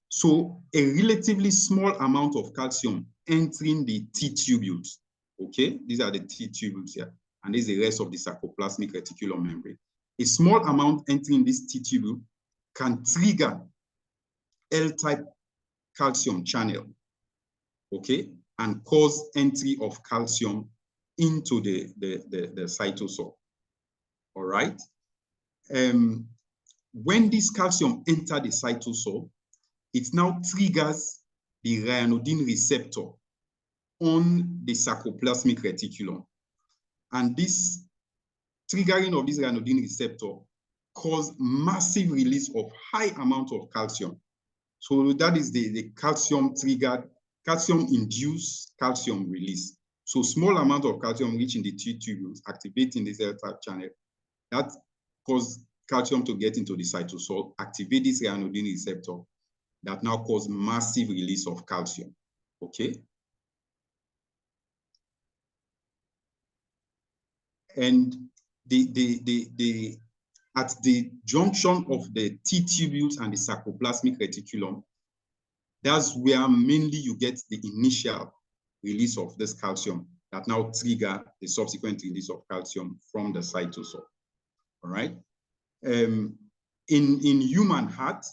So a relatively small amount of calcium entering the T tubules, okay, these are the T tubules here, and this is the rest of the sarcoplasmic reticulum membrane. A small amount entering this T tubule can trigger L-type calcium channel, okay, and cause entry of calcium into the cytosol. All right. When this calcium enters the cytosol, it now triggers the ryanodine receptor on the sarcoplasmic reticulum. And this triggering of this ryanodine receptor causes massive release of high amount of calcium. So that is the calcium triggered, calcium-induced calcium release. So small amount of calcium reaching the T tubules, activating this L-type channel, that causes calcium to get into the cytosol, activate this ryanodine receptor, that now cause massive release of calcium. Okay. And at the junction of the T tubules and the sarcoplasmic reticulum, that's where mainly you get the initial release of this calcium that now trigger the subsequent release of calcium from the cytosol. All right. In human heart,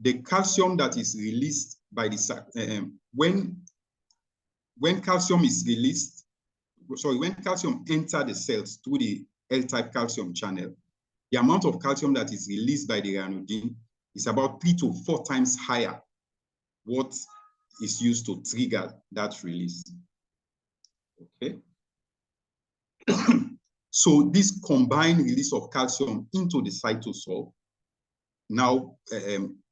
the calcium that is released by the when calcium is released, sorry, when calcium enters the cells through the L-type calcium channel, the amount of calcium that is released by the ryanodine is about 3 to 4 times higher what is used to trigger that release. Okay. So this combined release of calcium into the cytosol now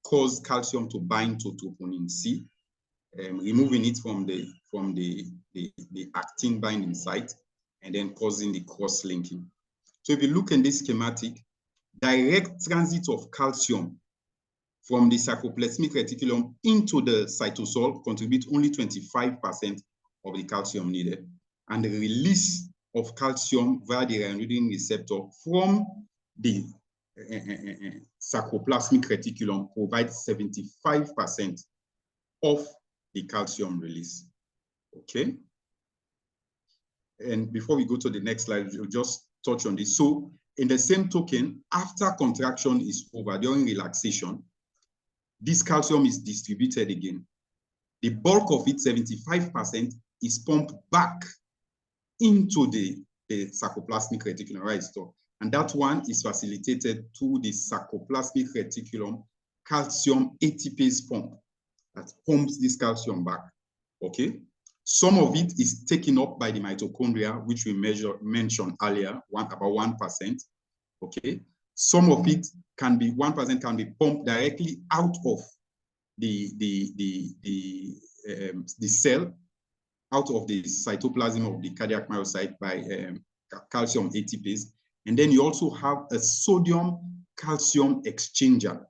cause calcium to bind to troponin C, removing it from the actin binding site, and then causing the cross-linking. So if you look in this schematic, direct transit of calcium from the sarcoplasmic reticulum into the cytosol contributes only 25% of the calcium needed. And the release of calcium via the ryanodine receptor from the sarcoplasmic reticulum provides 75% of the calcium release. Okay. And before we go to the next slide, we'll just touch on this. So in the same token, after contraction is over, during relaxation, this calcium is distributed again. The bulk of it, 75%, is pumped back into the sarcoplasmic reticulum, right? So, and that one is facilitated through the sarcoplasmic reticulum calcium ATPase pump that pumps this calcium back. Okay. Some of it is taken up by the mitochondria, which we mentioned earlier, about 1%. Okay. Some of it can be 1% can be pumped directly out of the cell out of the cytoplasm of the cardiac myocyte by calcium ATPase. And then you also have a sodium calcium exchanger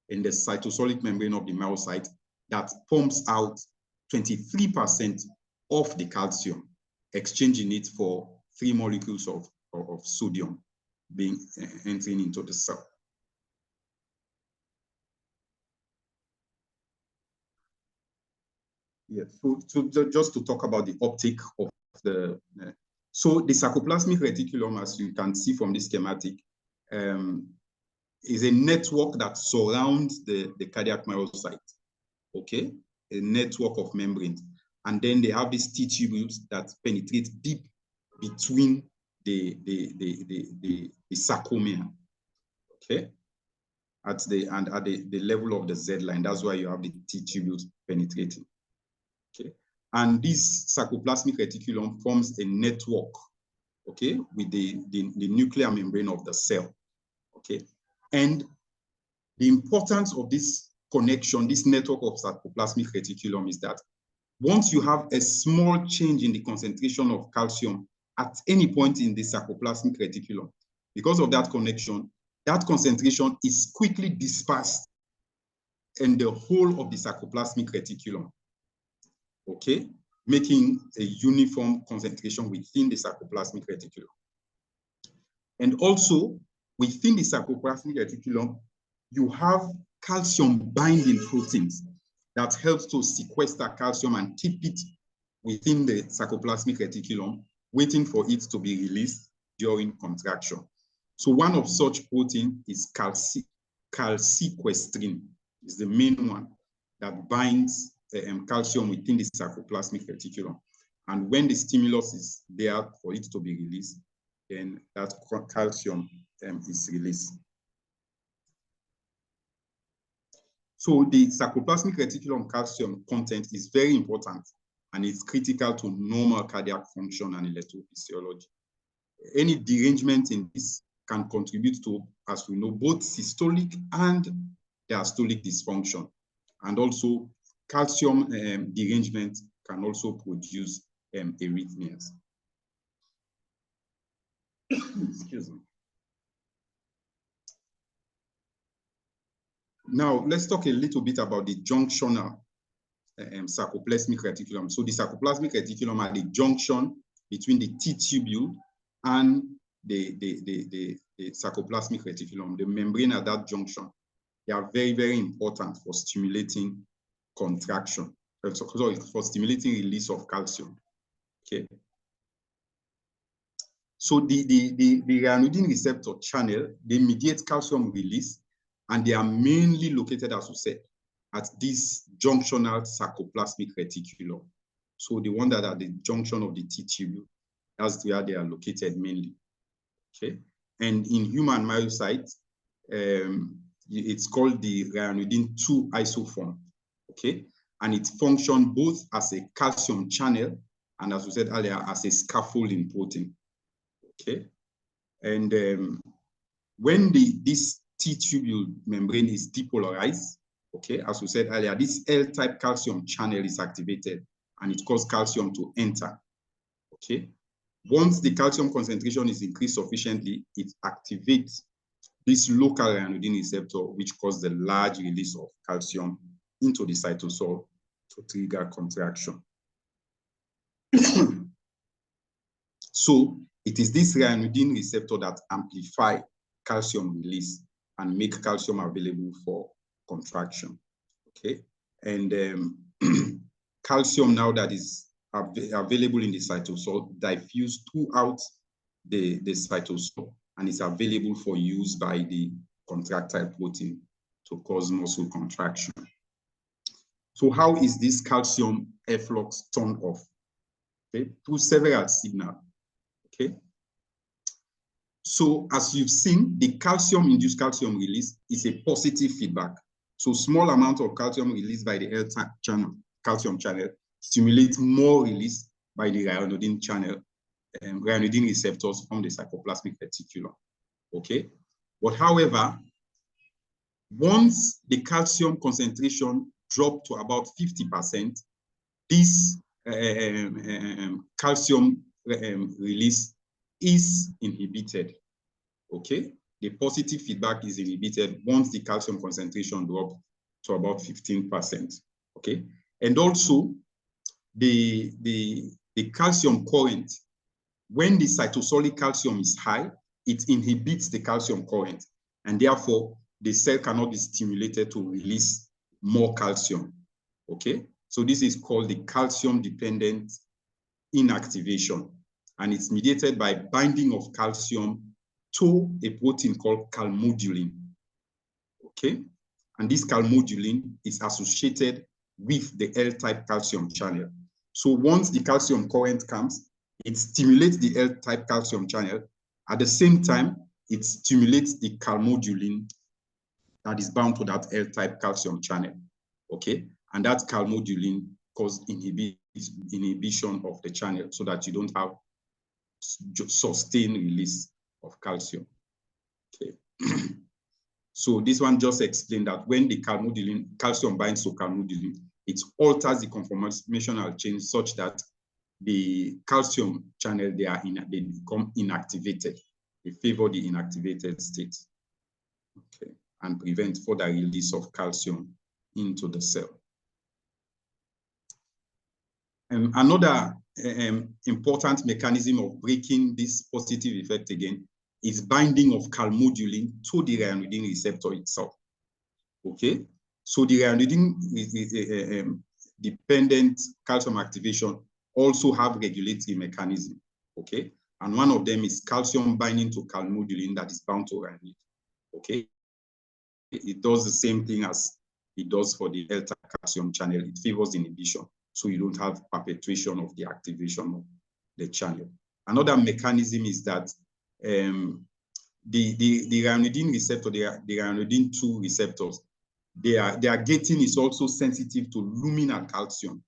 in the cytosolic membrane of the myocyte that pumps out 23% of the calcium, exchanging it for 3 molecules of sodium being entering into the cell. Yeah, so just to talk about the uptake of the, so the sarcoplasmic reticulum, as you can see from this schematic, is a network that surrounds the cardiac myocyte, okay? A network of membranes. And then they have these T-tubules that penetrate deep between the sarcomere, okay? At the level of the Z line, that's why you have the T-tubules penetrating. Okay, and this sarcoplasmic reticulum forms a network, okay, with the nuclear membrane of the cell, okay. And the importance of this connection, this network of sarcoplasmic reticulum, is that once you have a small change in the concentration of calcium at any point in the sarcoplasmic reticulum, because of that connection, that concentration is quickly dispersed in the whole of the sarcoplasmic reticulum. Okay, making a uniform concentration within the sarcoplasmic reticulum. And also, within the sarcoplasmic reticulum, you have calcium binding proteins that helps to sequester calcium and keep it within the sarcoplasmic reticulum, waiting for it to be released during contraction. So one of such protein is calsequestrin, is the main one that binds calcium within the sarcoplasmic reticulum. And when the stimulus is there for it to be released, then that calcium is released. So the sarcoplasmic reticulum calcium content is very important, and it's critical to normal cardiac function and electrophysiology. Any derangement in this can contribute to, as we know, both systolic and diastolic dysfunction. And also calcium derangement can also produce arrhythmias. Excuse me. Now, let's talk a little bit about the junctional sarcoplasmic reticulum. So the sarcoplasmic reticulum are the junction between the T-tubule and the sarcoplasmic reticulum, the membrane at that junction. They are very, very important for stimulating contraction, sorry, for stimulating release of calcium. Okay. So the ryanodine receptor channel, they mediate calcium release, and they are mainly located, as we said, at this junctional sarcoplasmic reticulum. So the one that are the junction of the T-tubule, that's where they are located mainly. Okay. And in human myocytes, it's called the ryanodine 2 isoform. Okay. And it functions both as a calcium channel and, as we said earlier, as a scaffolding protein. Okay. And when this T-tubule membrane is depolarized, okay, as we said earlier, this L-type calcium channel is activated and it causes calcium to enter. Okay. Once the calcium concentration is increased sufficiently, it activates this local ryanodine receptor, which causes the large release of calcium into the cytosol to trigger contraction. So it is this ryanodine receptor that amplifies calcium release and make calcium available for contraction. Okay, and calcium now that is available in the cytosol diffuse throughout the cytosol and is available for use by the contractile protein to cause muscle contraction. So how is this calcium efflux turned off? Okay, through several signals. Okay, so as you've seen, the calcium-induced calcium release is a positive feedback. So small amount of calcium released by the L-type channel, calcium channel, stimulates more release by the ryanodine channel, ryanodine receptors from the sarcoplasmic reticulum. Okay, but however, Once the calcium concentration dropped to about 50%, this calcium release is inhibited. Okay, the positive feedback is inhibited once the calcium concentration drops to about 15%. Okay, and also the calcium current, when the cytosolic calcium is high, it inhibits the calcium current, and therefore the cell cannot be stimulated to release more calcium. Okay, so this is called the calcium-dependent inactivation, and it's mediated by binding of calcium to a protein called calmodulin. Okay, and this calmodulin is associated with the L-type calcium channel. So once the calcium current comes, it stimulates the L-type calcium channel. At the same time, it stimulates the calmodulin that is bound to that L-type calcium channel. Okay, and that calmodulin causes inhibition of the channel so that you don't have sustained release of calcium. Okay. So this one just explained that when the calcium binds to calmodulin, it alters the conformational change such that the calcium channel, they become inactivated. They favor the inactivated state. Okay, and prevent further release of calcium into the cell. Another important mechanism of breaking this positive effect again is binding of calmodulin to the ryanodine receptor itself. Okay, so the ryanodine dependent calcium activation also have regulatory mechanism. Okay, and one of them is calcium binding to calmodulin that is bound to ryanodine. Okay, it does the same thing as it does for the L-type calcium channel. It favors inhibition, so you don't have perpetuation of the activation of the channel. Another mechanism is that the ryanodine receptor, the ryanodine 2 receptors, their gating is also sensitive to luminal calcium.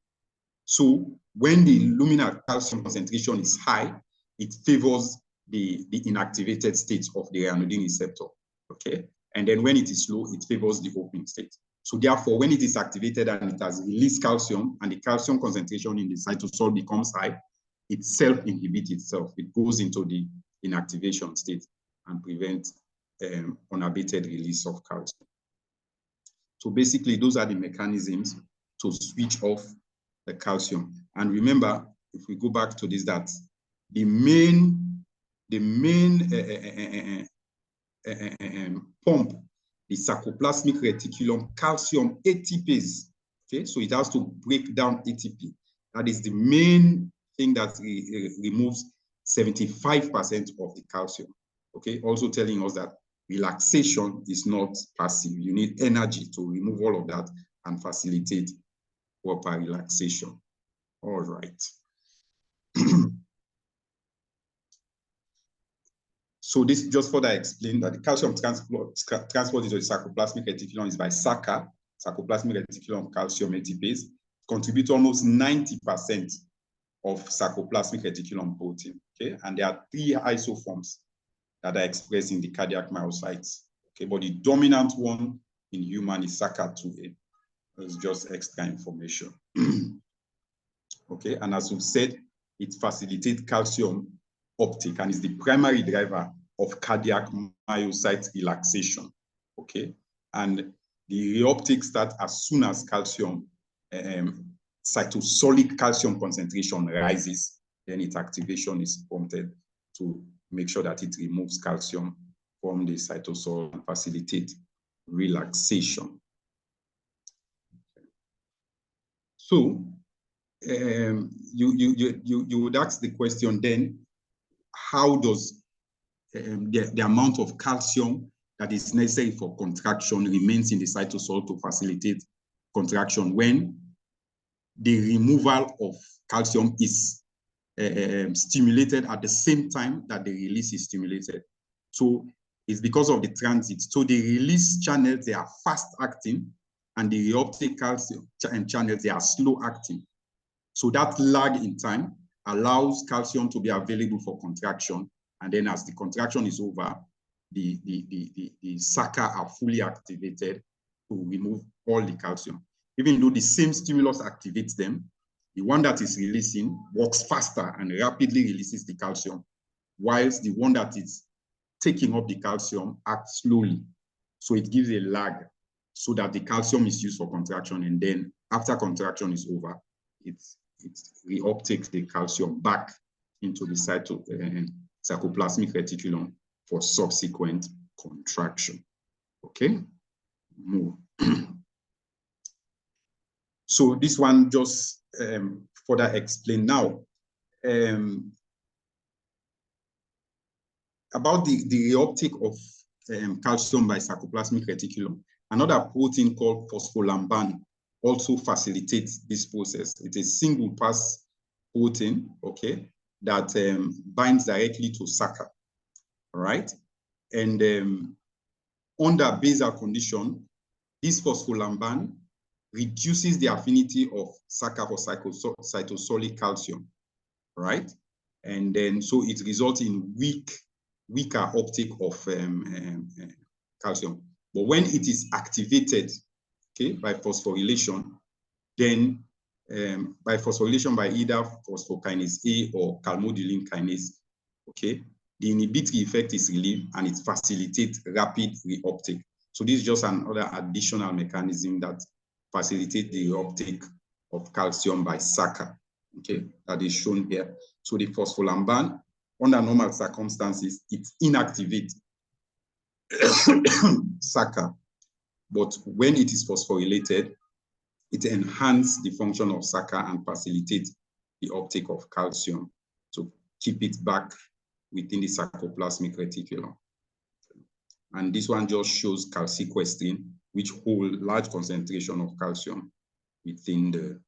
So when the luminal calcium concentration is high, it favors the inactivated state of the ryanodine receptor. Okay, and then when it is low, it favors the open state. So therefore, when it is activated and it has released calcium and the calcium concentration in the cytosol becomes high, it self-inhibits itself. It goes into the inactivation state and prevents unabated release of calcium. So basically, those are the mechanisms to switch off the calcium. And remember, if we go back to this, that the main pump, the sarcoplasmic reticulum calcium ATPase. Okay, so it has to break down ATP. That is the main thing that removes 75% of the calcium. Okay, also telling us that relaxation is not passive. You need energy to remove all of that and facilitate proper relaxation. All right. So this just further explain that the calcium transport into the sarcoplasmic reticulum is by SACA, sarcoplasmic reticulum calcium ATPase, contributes almost 90% of sarcoplasmic reticulum protein. Okay, and there are 3 isoforms that are expressed in the cardiac myocytes. Okay, but the dominant one in human is SACA2A. It's just extra information. Okay, and as we've said, it facilitates calcium uptake and is the primary driver of cardiac myocyte relaxation. Okay, and the reuptake starts as soon as calcium, cytosolic calcium concentration rises, then its activation is prompted to make sure that it removes calcium from the cytosol and facilitate relaxation. So you would ask the question then, how does the amount of calcium that is necessary for contraction remains in the cytosol to facilitate contraction when the removal of calcium is stimulated at the same time that the release is stimulated? So it's because of the transit. So the release channels, they are fast acting, and the reuptake calcium channels, they are slow acting. So that lag in time allows calcium to be available for contraction. And then as the contraction is over, the SACA are fully activated to remove all the calcium. Even though the same stimulus activates them, the one that is releasing works faster and rapidly releases the calcium, whilst the one that is taking up the calcium acts slowly. So it gives a lag so that the calcium is used for contraction, and then after contraction is over, it reuptakes the calcium back into the sarcoplasmic reticulum for subsequent contraction. Okay, move. So this one just further explain now about the reuptake of calcium by sarcoplasmic reticulum. Another protein called phospholamban also facilitates this process. It's a single pass protein, okay, that binds directly to SACA, right? And under basal condition, this phospholamban reduces the affinity of SACA for cytosolic calcium, right? And then so it results in weaker uptake of calcium. But when it is activated, okay, by phosphorylation, then by phosphorylation by either phosphokinase A or calmodulin kinase, okay, the inhibitory effect is relieved and it facilitates rapid reuptake. So this is just another additional mechanism that facilitates the reuptake of calcium by SACA, okay, that is shown here. So the phospholamban, under normal circumstances, it inactivates SACA, but when it is phosphorylated, it enhances the function of SACA and facilitates the uptake of calcium to keep it back within the sarcoplasmic reticulum. And this one just shows calsequestrin, which hold large concentration of calcium within the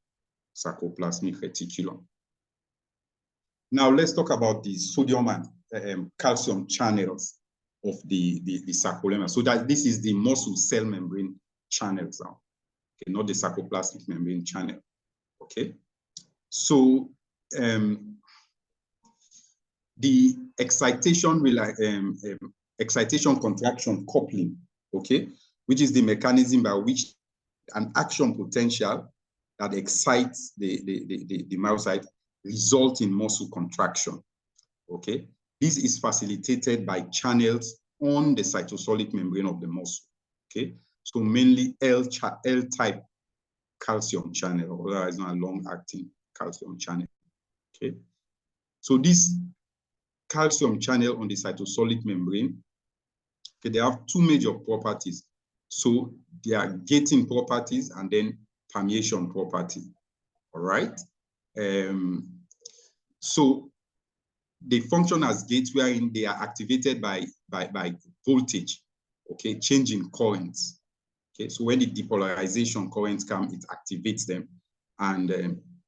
sarcoplasmic reticulum. Now let's talk about the sodium and calcium channels of the sarcolemma. So that this is the muscle cell membrane channels now, okay, not the sarcoplasmic membrane channel. Okay, so the excitation contraction coupling, okay, which is the mechanism by which an action potential that excites the myocyte results in muscle contraction. Okay, this is facilitated by channels on the cytosolic membrane of the muscle. Okay, so mainly L-type calcium channel, or otherwise not a long-acting calcium channel. Okay, so this calcium channel on the cytosolic membrane, okay, they have two major properties. So they are gating properties and then permeation property. All right. So they function as gates wherein they are activated by voltage, okay, changing currents. Okay, so when the depolarization currents come, it activates them, and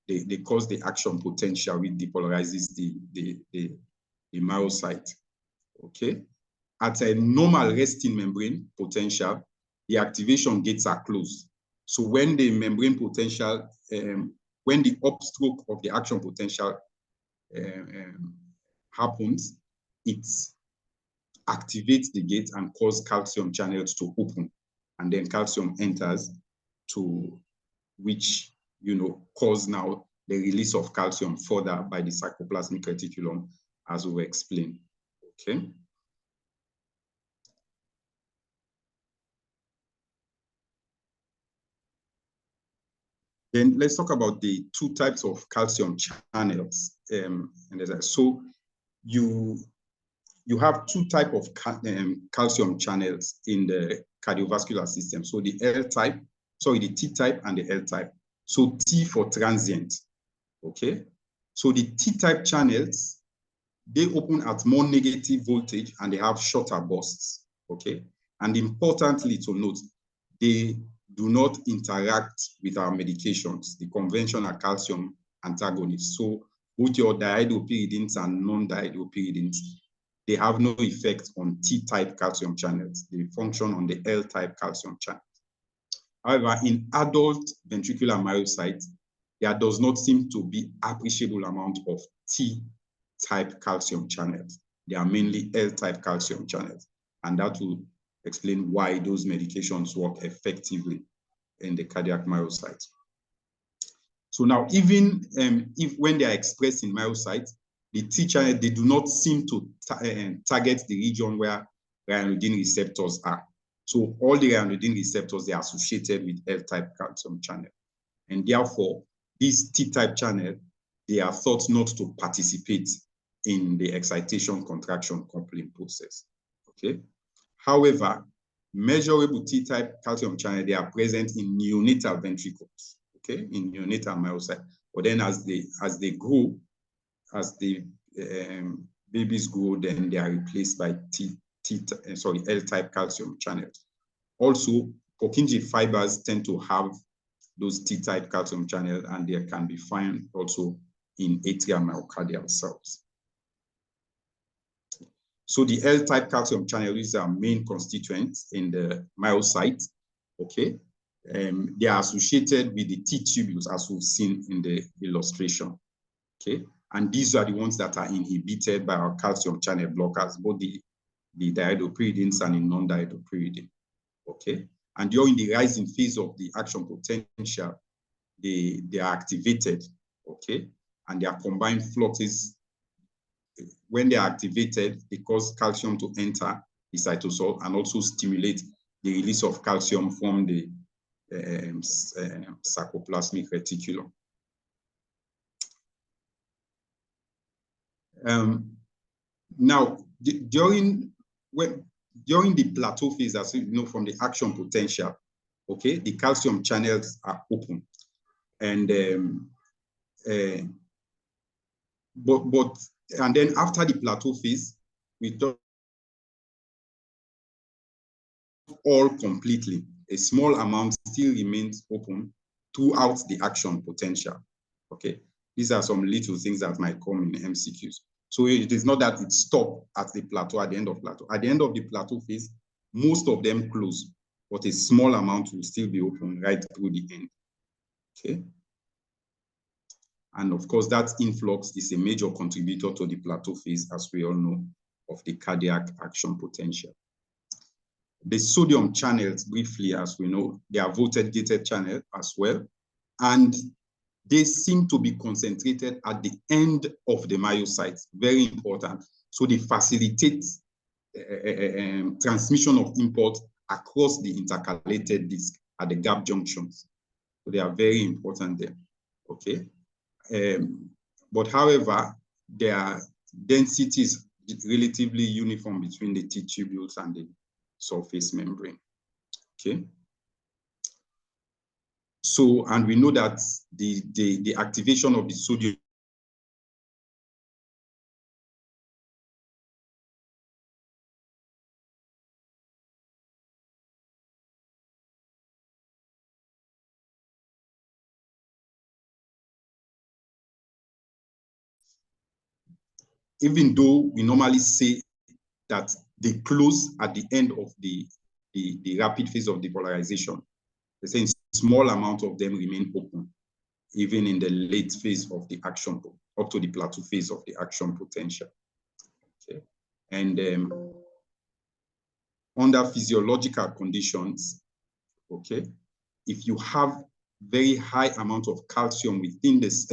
they cause the action potential, which depolarizes the myocyte. Okay, at a normal resting membrane potential, the activation gates are closed. So when the membrane potential, when the upstroke of the action potential happens, it activates the gate and causes calcium channels to open, and then calcium enters, to which, you know, cause now the release of calcium further by the sarcoplasmic reticulum, as we explained. Okay. Then let's talk about the two types of calcium channels. So you have two types of calcium channels in the cardiovascular system. So the the T-type and the L-type. So T for transient, okay? So the T-type channels, they open at more negative voltage and they have shorter bursts, okay? And importantly to note, they do not interact with our medications, the conventional calcium antagonists. So both your dihydropyridines and non-dihydropyridines, they have no effect on T-type calcium channels. They function on the L-type calcium channels. However, in adult ventricular myocytes, there does not seem to be appreciable amount of T-type calcium channels. They are mainly L-type calcium channels. and that will explain why those medications work effectively in the cardiac myocyte. So now, even if when they are expressed in myocyte, the T channel, they do not seem to target the region where ryanodine receptors are. So all the ryanodine receptors, they are associated with L-type calcium channel. And therefore, these T-type channel, they are thought not to participate in the excitation contraction coupling process. Okay. However, measurable T-type calcium channel, they are present in neonatal ventricles, okay, in neonatal myocyte. But then as they grow, as the babies grow, then they are replaced by L-type calcium channels. Also, Purkinje fibers tend to have those T-type calcium channels, and they can be found also in atrial myocardial cells. So the L-type calcium channel is our main constituent in the myocyte, okay? They are associated with the T-tubules, as we've seen in the illustration, okay? And these are the ones that are inhibited by our calcium channel blockers, both the diiodopyridines and the non-diiodopyridine, okay? And during the rising phase of the action potential, they are activated, okay? And their combined fluxes, when they are activated, they cause calcium to enter the cytosol and also stimulate the release of calcium from the sarcoplasmic reticulum. Now, during the plateau phase, as you know, from the action potential, okay, the calcium channels are open, and and then after the plateau phase, we don't all completely. A small amount still remains open throughout the action potential. Okay, these are some little things that might come in MCQs. So it is not that it stops at the plateau, at the end of plateau. At the end of the plateau phase, most of them close, but a small amount will still be open right through the end. Okay. And of course, that influx is a major contributor to the plateau phase, as we all know, of the cardiac action potential. The sodium channels, briefly, as we know, they are voltage-gated channels as well, and they seem to be concentrated at the end of the myocyte, very important. So they facilitate transmission of impulse across the intercalated disc at the gap junctions. So they are very important there, okay? But however, their density is relatively uniform between the T-tubules and the surface membrane, okay? So, and we know that the activation of the sodium even though we normally say that they close at the end of the rapid phase of depolarization, they say a small amount of them remain open, even in the late phase of the action, up to the plateau phase of the action potential. Okay. And under physiological conditions, okay, if you have very high amount of calcium within this,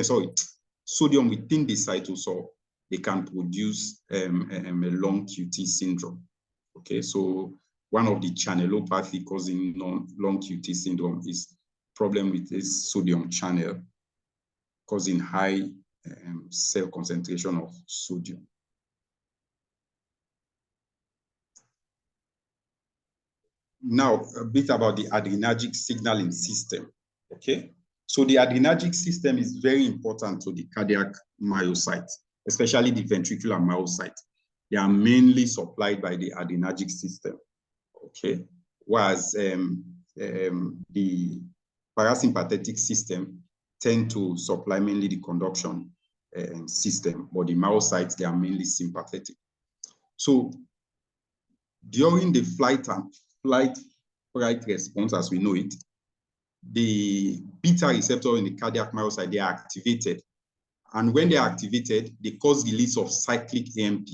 sodium within the cytosol, they can produce a long QT syndrome. Okay, so one of the channelopathy causing long QT syndrome is problem with this sodium channel causing high cell concentration of sodium. Now, a bit about the adrenergic signaling system, okay? So the adrenergic system is very important to the cardiac myocyte, especially the ventricular myocyte. They are mainly supplied by the adrenergic system, okay? Whereas the parasympathetic system tend to supply mainly the conduction system, but the myocytes, they are mainly sympathetic. So during the flight response, as we know it, the beta receptor in the cardiac myocyte, they are activated. And when they are activated, they cause release of cyclic AMP.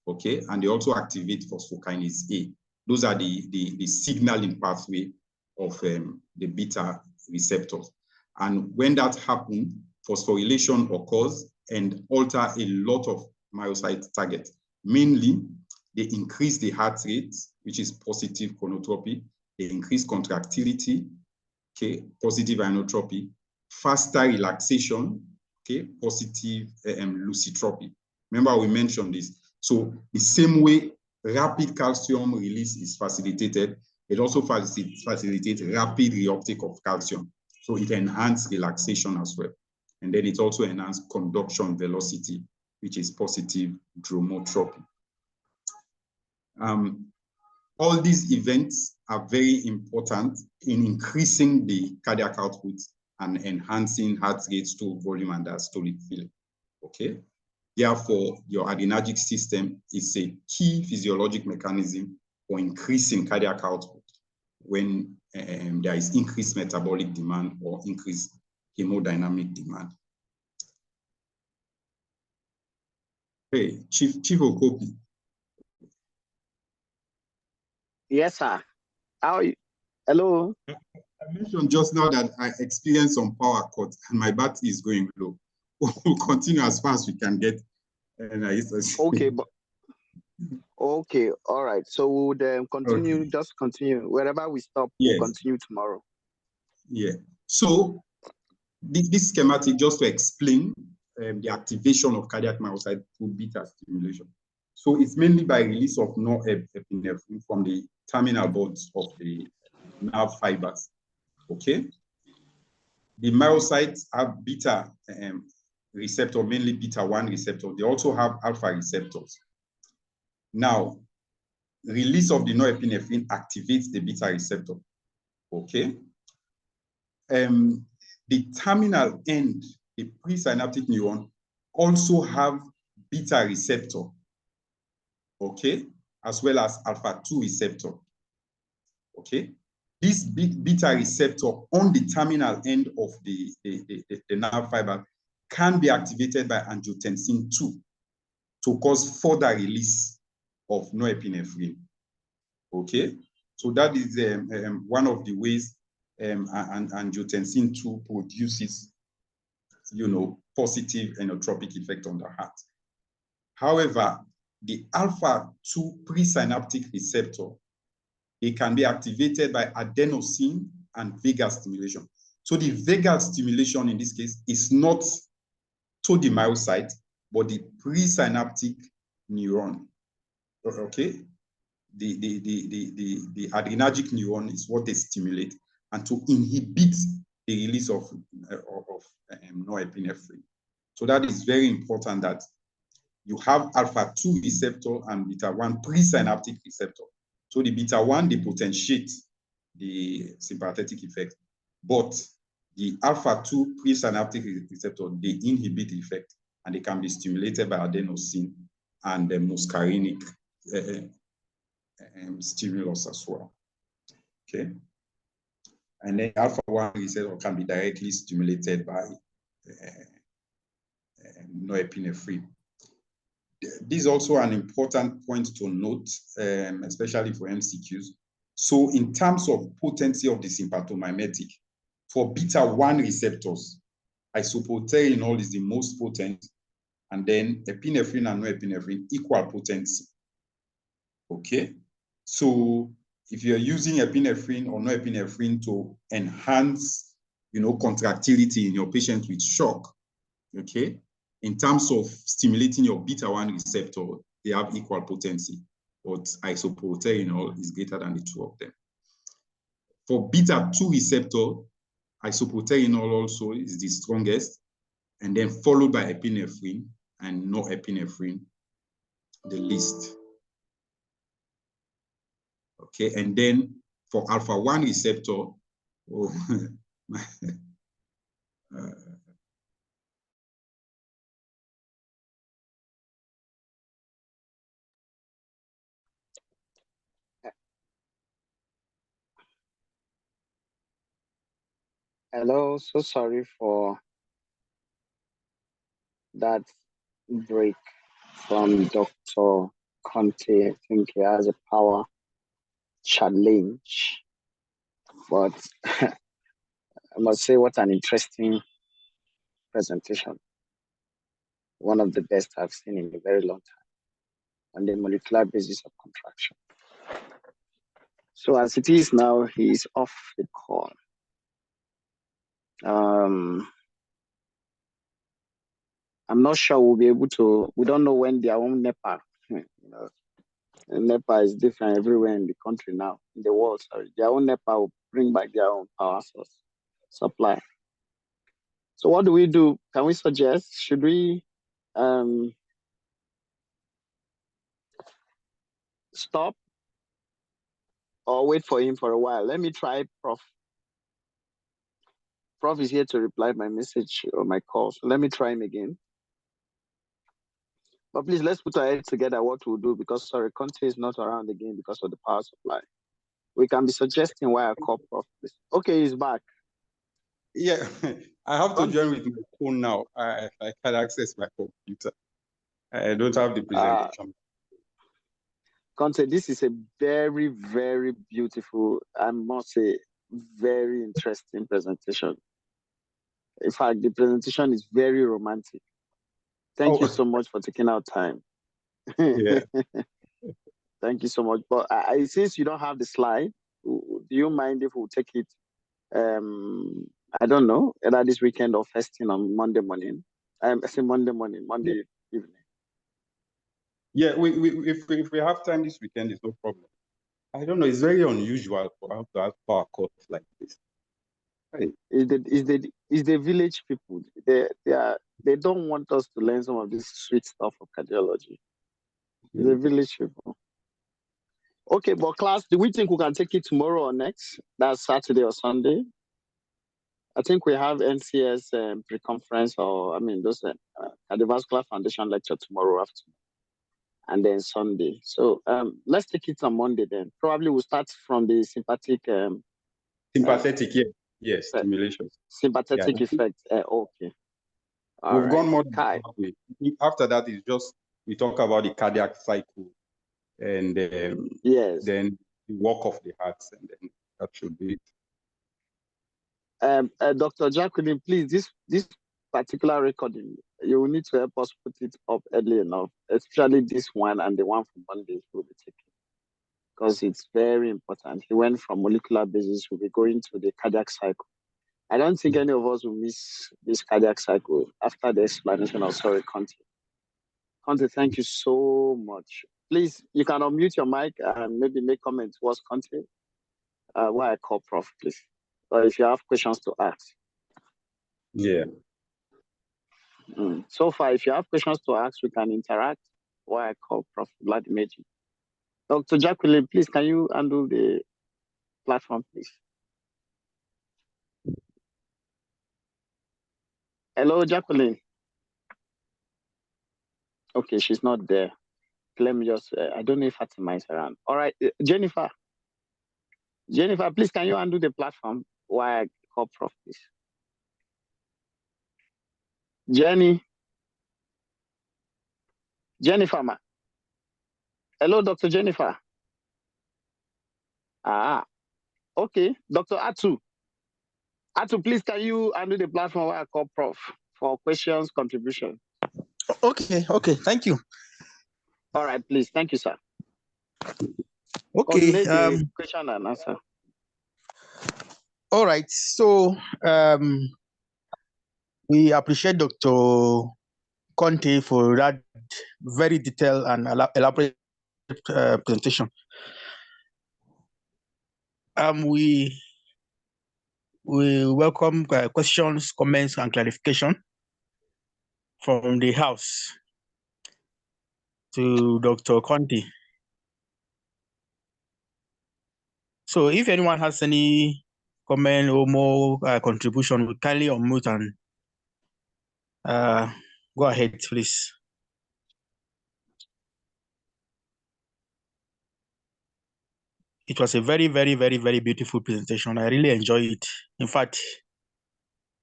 okay? And they also activate phosphokinase A. Those are the signaling pathway of the beta receptors. And when that happens, phosphorylation occurs and alter a lot of myocyte targets. Mainly, they increase the heart rate, which is positive chronotropy. They increase contractility, okay, positive inotropy, faster relaxation, okay, positive lucitropy. Remember, we mentioned this. So the same way rapid calcium release is facilitated, it also facilitates rapid reuptake of calcium. So it enhances relaxation as well. And then it also enhances conduction velocity, which is positive dromotropy. All these events are very important in increasing the cardiac output and enhancing heart rate, stroke volume, and diastolic filling. Okay? Therefore, your adrenergic system is a key physiologic mechanism for increasing cardiac output when there is increased metabolic demand or increased hemodynamic demand. Hey, Chief Okopi. Yes, sir. How are you? Hello. I mentioned just now that I experienced some power cuts and my battery is going low. We'll continue as far as we can get. Okay, but okay, all right. So we'll continue, Okay. just continue. Wherever we stop, we'll continue tomorrow. Yeah. So this schematic just to explain the activation of cardiac myocyte through beta stimulation. So it's mainly by release of norepinephrine from the terminal buds of the nerve fibers. Okay. The myocytes have beta receptor, mainly beta 1 receptor. They also have alpha receptors. Now, release of the norepinephrine activates the beta receptor. Okay. The terminal end, the presynaptic neuron, also have beta receptor, okay, as well as alpha 2 receptor. Okay. This beta receptor on the terminal end of the nerve fiber can be activated by angiotensin 2 to cause further release of norepinephrine. Okay, so that is one of the ways angiotensin 2 produces, positive inotropic effect on the heart. However, the alpha 2 presynaptic receptor, it can be activated by adenosine and vagal stimulation. So the vagal stimulation in this case is not to the myocyte, but the presynaptic neuron. Okay, the adrenergic neuron is what they stimulate, and to inhibit the release of norepinephrine. So that is very important that you have alpha 2 receptor and beta 1 presynaptic receptor. So the beta 1, they potentiate the sympathetic effect, but the alpha 2 presynaptic receptor, they inhibit the effect, and they can be stimulated by adenosine and the muscarinic stimulus as well. Okay. And then alpha 1 receptor can be directly stimulated by norepinephrine. This is also an important point to note, especially for MCQs. So in terms of potency of the sympathomimetic, for beta 1 receptors, isoproterenol is the most potent, and then epinephrine and norepinephrine equal potency. Okay, so if you're using epinephrine or norepinephrine to enhance, contractility in your patient with shock, okay, in terms of stimulating your beta 1 receptor, they have equal potency, but isoproterenol is greater than the two of them. For beta 2 receptor, isoproterenol also is the strongest, and then followed by epinephrine, and norepinephrine the least. Okay, and then for alpha 1 receptor, Hello, so sorry for that break from Dr. Conte, I think he has a power challenge. But I must say, what an interesting presentation. One of the best I've seen in a very long time on the molecular basis of contraction. So as it is now, he is off the call. I'm not sure we'll be able to, we don't know when their own NEPA, NEPA is different everywhere in the country now, in the world, sorry. Their own NEPA will bring back their own power source supply. So what do we do? Can we suggest, should we stop or wait for him for a while? Let me try Prof. Prof is here to reply my message or my call. So let me try him again. But please, let's put our heads together what we'll do, because sorry, Conte is not around again because of the power supply. We can be suggesting why I call Prof. Okay, he's back. Yeah, I have to join with my phone now. I can't access my computer. I don't have the presentation. Conte, this is a very, very beautiful, I must say, very interesting presentation. In fact, the presentation is very romantic. Thank you so much for taking out time. Yeah. Thank you so much. But since you don't have the slide, do you mind if we take it, I don't know, either this weekend or first thing on Monday morning? I say Monday morning, Monday evening. Yeah, if we have time this weekend, it's no problem. I don't know, it's very unusual for us to have power cuts like this. Right. Is the village people. They don't want us to learn some of this sweet stuff of cardiology. It's the village people. Okay, but class, do we think we can take it tomorrow or next? That's Saturday or Sunday? I think we have NCS pre-conference, or I mean those cardiovascular foundation lecture tomorrow afternoon, and then Sunday. So let's take it on Monday then. Probably we'll start from the sympathetic. Sympathetic, yes, stimulation. Sympathetic effect. Okay. We've gone more than halfway. After that, it's just we talk about the cardiac cycle, and yes, then the work of the heart, and then that should be it. Dr. Jacqueline, please, this particular recording, you will need to help us put it up early enough, especially this one and the one from Monday will be taken, because it's very important. He went from molecular basis, we'll be going to the cardiac cycle. I don't think any of us will miss this cardiac cycle after the explanation of Conte. Conte, thank you so much. Please, you can unmute your mic and maybe make comments towards Conte. Why I call Prof, please. Or if you have questions to ask. Yeah. So far, if you have questions to ask, we can interact. Why I call Prof Vladimir. Dr. Jacqueline, please, can you handle the platform, please? Hello, Jacqueline. Okay, she's not there. Let me just, I don't know if Fatima is around. All right, Jennifer. Jennifer, please, can you undo the platform? Why I call Prof, please? Jennifer, ma. Hello, Dr. Jennifer. Okay. Dr. Atu. Atu, please, can you undo the platform why I call Prof for questions, contribution? Okay. Thank you. All right, please. Thank you, sir. Okay. Question and answer. All right. So we appreciate Dr. Conte for that very detailed and elaborate presentation. We welcome questions, comments, and clarification from the House to Dr. Conte. So if anyone has any comment or more contribution, we kindly unmute and go ahead, please. It was a very, very, very, very beautiful presentation. I really enjoyed it. In fact,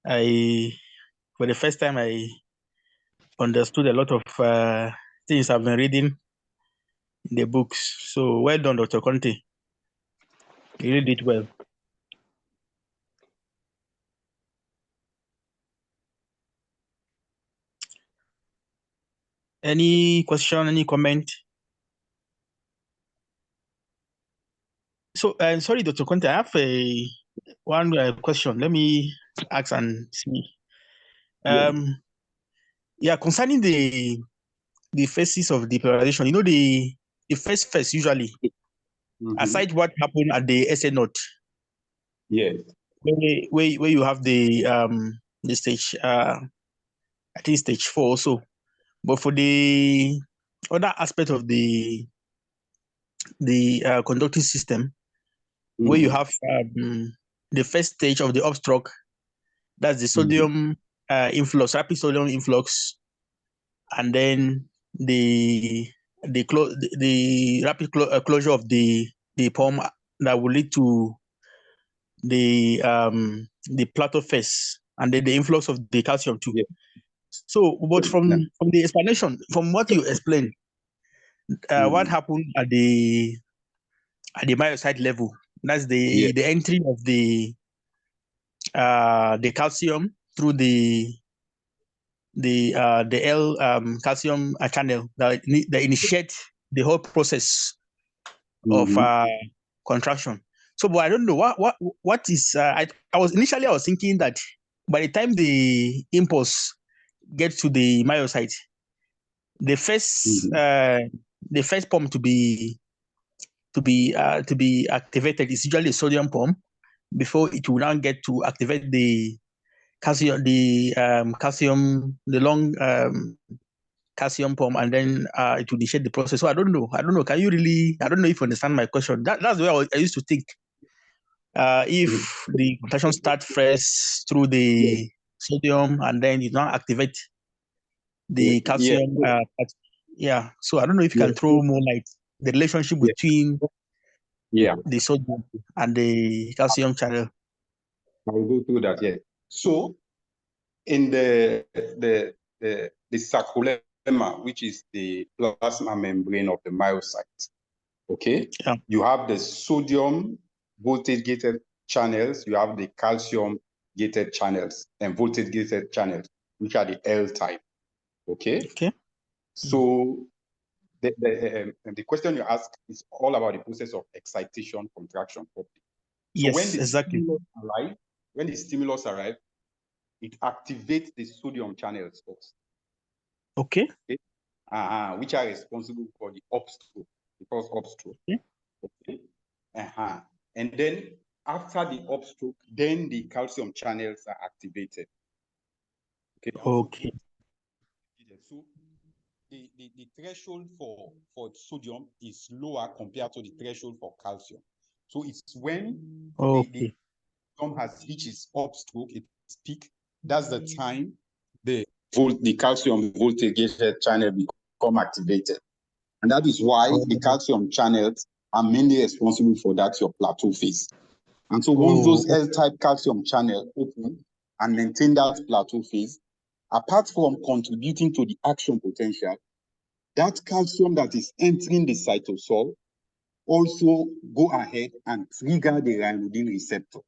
for the first time, I understood a lot of things I've been reading in the books. So well done, Dr. Conte. You really did well. Any question, any comment? So, sorry, Dr. Conte, I have one question. Let me ask and see. Yeah, concerning the phases of depolarization, the first phase usually, aside what happened at the SA node, Yes. where you have the stage, I think stage 4 also. But for the other aspect of the conducting system, where you have the first stage of the upstroke, that's the sodium influx, rapid sodium influx, and then the rapid closure of the pump that will lead to the plateau phase, and then the influx of the calcium too. Yeah. So, but from the explanation, from what you explained, what happened at the myocyte level? That's the entry of the calcium through the L calcium channel that initiate the whole process of contraction. So, but I don't know what is. I was thinking that by the time the impulse gets to the myocyte, the first pump to be activated is usually a sodium pump before it will now get to activate the calcium, the long calcium pump, and then it will initiate the process. So I don't know. Can you really? I don't know if you understand my question. That's the way I used to think. If the contraction starts first through the sodium and then it now activate the calcium. Yeah. So I don't know if you can throw more light the relationship between the sodium and the calcium channel. I will go through that. Yeah. So in the sarcolemma, which is the plasma membrane of the myocyte, okay, you have the sodium voltage gated channels, you have the calcium gated channels and voltage gated channels, which are the L type. Okay. So the question you ask is all about the process of excitation, contraction, property. So yes, when the exactly. stimulus arrives, it activates the sodium channels first. Okay. Which are responsible for the upstroke, the first upstroke. Okay. And then after the upstroke, then the calcium channels are activated. Okay. So the threshold for sodium is lower compared to the threshold for calcium. So it's when the sodium has reached its upstroke, its peak, that's the time the calcium voltage gated channel become activated. And that is why the calcium channels are mainly responsible for that your plateau phase. And so once those L-type calcium channels open and maintain that plateau phase, apart from contributing to the action potential, that calcium that is entering the cytosol also go ahead and trigger the ryanodine receptor,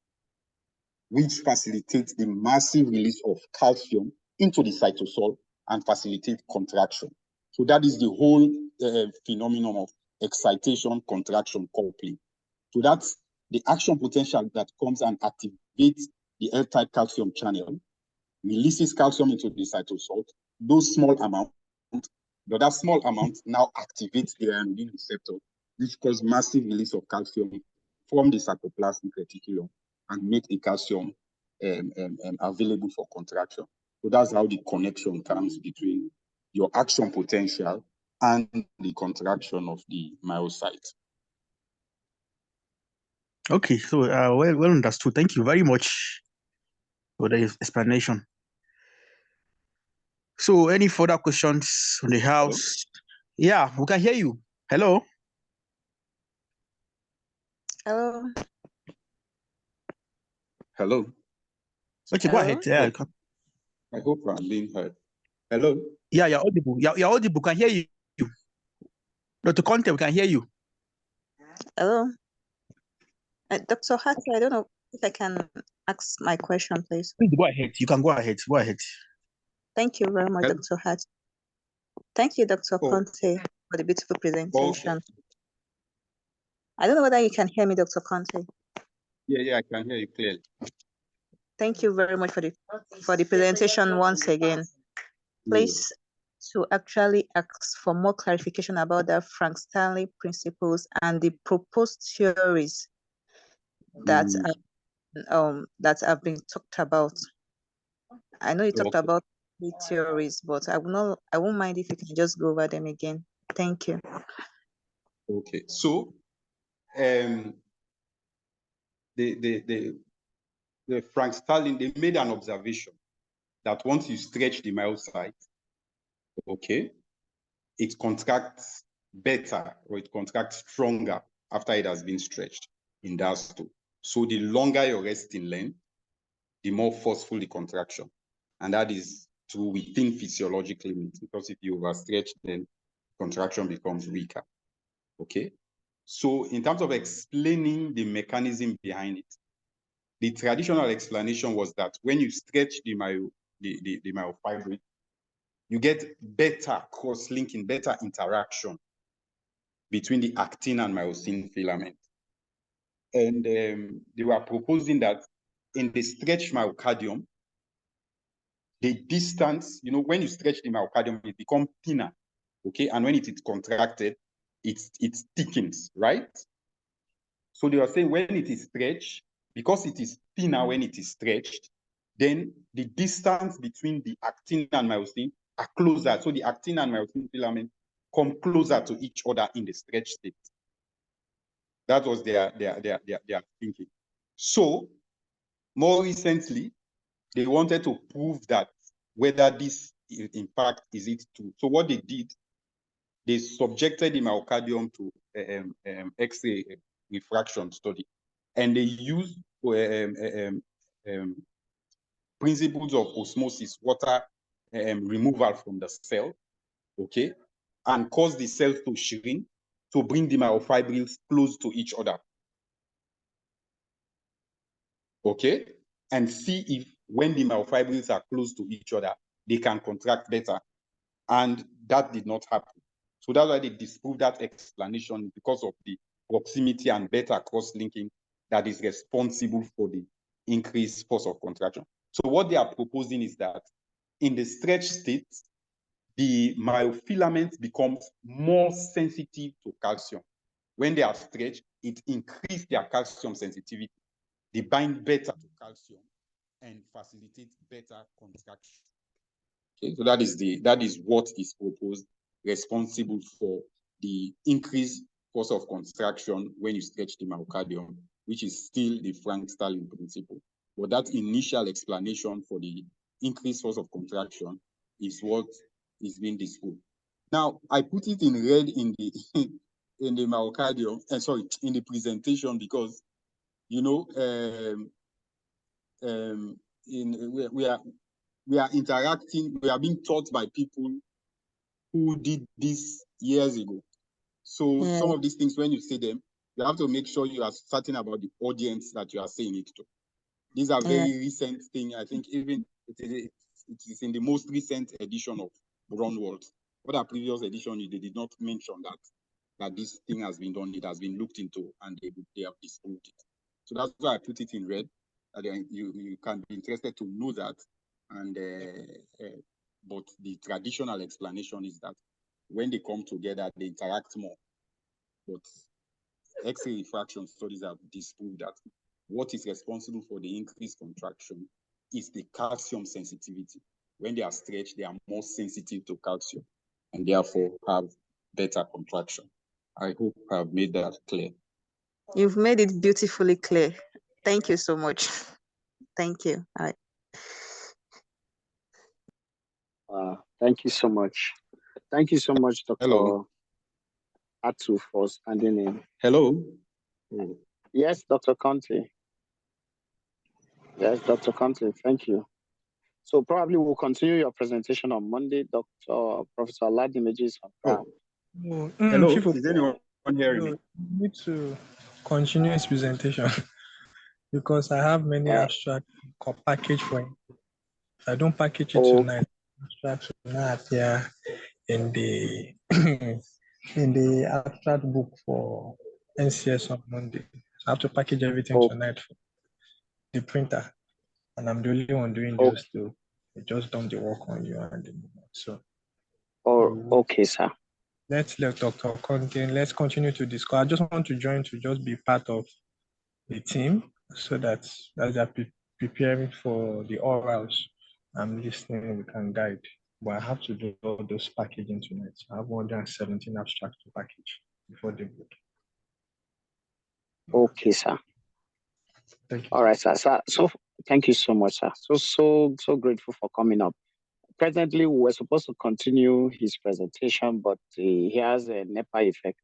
which facilitates the massive release of calcium into the cytosol and facilitate contraction. So that is the whole phenomenon of excitation, contraction, coupling. So that's the action potential that comes and activates the L-type calcium channel, releases calcium into the cytosol. Those small amounts, that small amount now activates the ryanodine receptor, which causes massive release of calcium from the sarcoplasmic reticulum and make the calcium available for contraction. So that's how the connection comes between your action potential and the contraction of the myocyte. Okay, so well understood. Thank you very much for the explanation. So, any further questions on the house? Hello? Yeah, we can hear you. Hello. Hello. Hello. Okay, go ahead. Yeah. I hope I'm being heard. Hello. Yeah, you're audible. You're audible. Can hear you. Dr. Conte, we can hear you. Hello. Dr. Hattie, I don't know if I can ask my question, please. Please go ahead. You can go ahead. Go ahead. Thank you very much, Hello. Dr. Hattie. Thank you, Dr. Oh. Conte, for the beautiful presentation. Okay. I don't know whether you can hear me, Dr. Conte. Yeah, I can hear you clearly. Thank you very much for the presentation once again. Please, to actually ask for more clarification about the Frank Stanley principles and the proposed theories that have been talked about. I know you talked about the theories, but I won't mind if you can just go over them again. Thank you. Okay, so the Frank Stanley, they made an observation that once you stretch the myocyte, okay, it contracts better or it contracts stronger after it has been stretched in diastole. So the longer your resting length, the more forceful the contraction. And that is true within physiological limits, because if you overstretch, then contraction becomes weaker. Okay. So in terms of explaining the mechanism behind it, the traditional explanation was that when you stretch the myofibril, you get better cross-linking, better interaction between the actin and myosin filament. And they were proposing that in the stretched myocardium, the distance, when you stretch the myocardium, it becomes thinner, okay? And when it is contracted, it thickens, right? So they were saying when it is stretched, because it is thinner when it is stretched, then the distance between the actin and myosin are closer. So the actin and myosin filament come closer to each other in the stretched state. That was their thinking. So more recently, they wanted to prove that whether this, in fact, is it true. So what they did, they subjected the myocardium to X-ray refraction study, and they used principles of osmosis, water removal from the cell, okay, and cause the cells to shrink to bring the myofibrils close to each other, okay, and see if when the myofibrils are close to each other, they can contract better. And that did not happen. So that's why they disproved that explanation, because of the proximity and better cross-linking that is responsible for the increased force of contraction. So what they are proposing is that in the stretch state, the myofilament becomes more sensitive to calcium. When they are stretched, it increases their calcium sensitivity. They bind better to calcium and facilitate better contraction. Okay, so that is what is proposed, responsible for the increased force of contraction when you stretch the myocardium, which is still the Frank Stanley principle. But that initial explanation for the increased force of contraction is what is being disproved. Now, I put it in red in the in the myocardium, in the presentation, because we are interacting, we are being taught by people who did this years ago. So some of these things, when you say them, you have to make sure you are certain about the audience that you are saying it to. These are very recent things. I think even it is in the most recent edition of Brunwald. Other previous edition, they did not mention that this thing has been done. It has been looked into, and they have disproved it. So that's why I put it in red. You can be interested to know that. And but the traditional explanation is that when they come together, they interact more. But X-ray refraction studies have disproved that what is responsible for the increased contraction is the calcium sensitivity. When they are stretched, they are more sensitive to calcium and therefore have better contraction. I hope I've made that clear. You've made it beautifully clear. Thank you so much. Thank you. Thank you so much. Thank you so much, Dr. Hello. Atu, for standing in. Hello. Yes, Dr. Conte. Yes, Dr. Conte, thank you. So probably we'll continue your presentation on Monday. Professor Alad Images on ground. No, Hello, Chief is anyone hearing me? you need to continue his presentation because I have many abstract package for him. If I don't package it tonight, abstracts will not appear in the in the abstract book for NCS on Monday. So I have to package everything tonight for the printer, and I'm the only one doing those two. I just done the work on you and the movement. So, okay, sir. Let's let Dr. Conte, let's continue to discuss. I just want to join to just be part of the team so that as they're preparing for the orals, I'm listening, we can guide. But I have to do all those packaging tonight. I have 117 abstracts to package before the book. Okay, sir. Thank you. All right, sir. So thank you so much, sir. So grateful for coming up. Presently, we were supposed to continue his presentation, but he has a NEPA effect.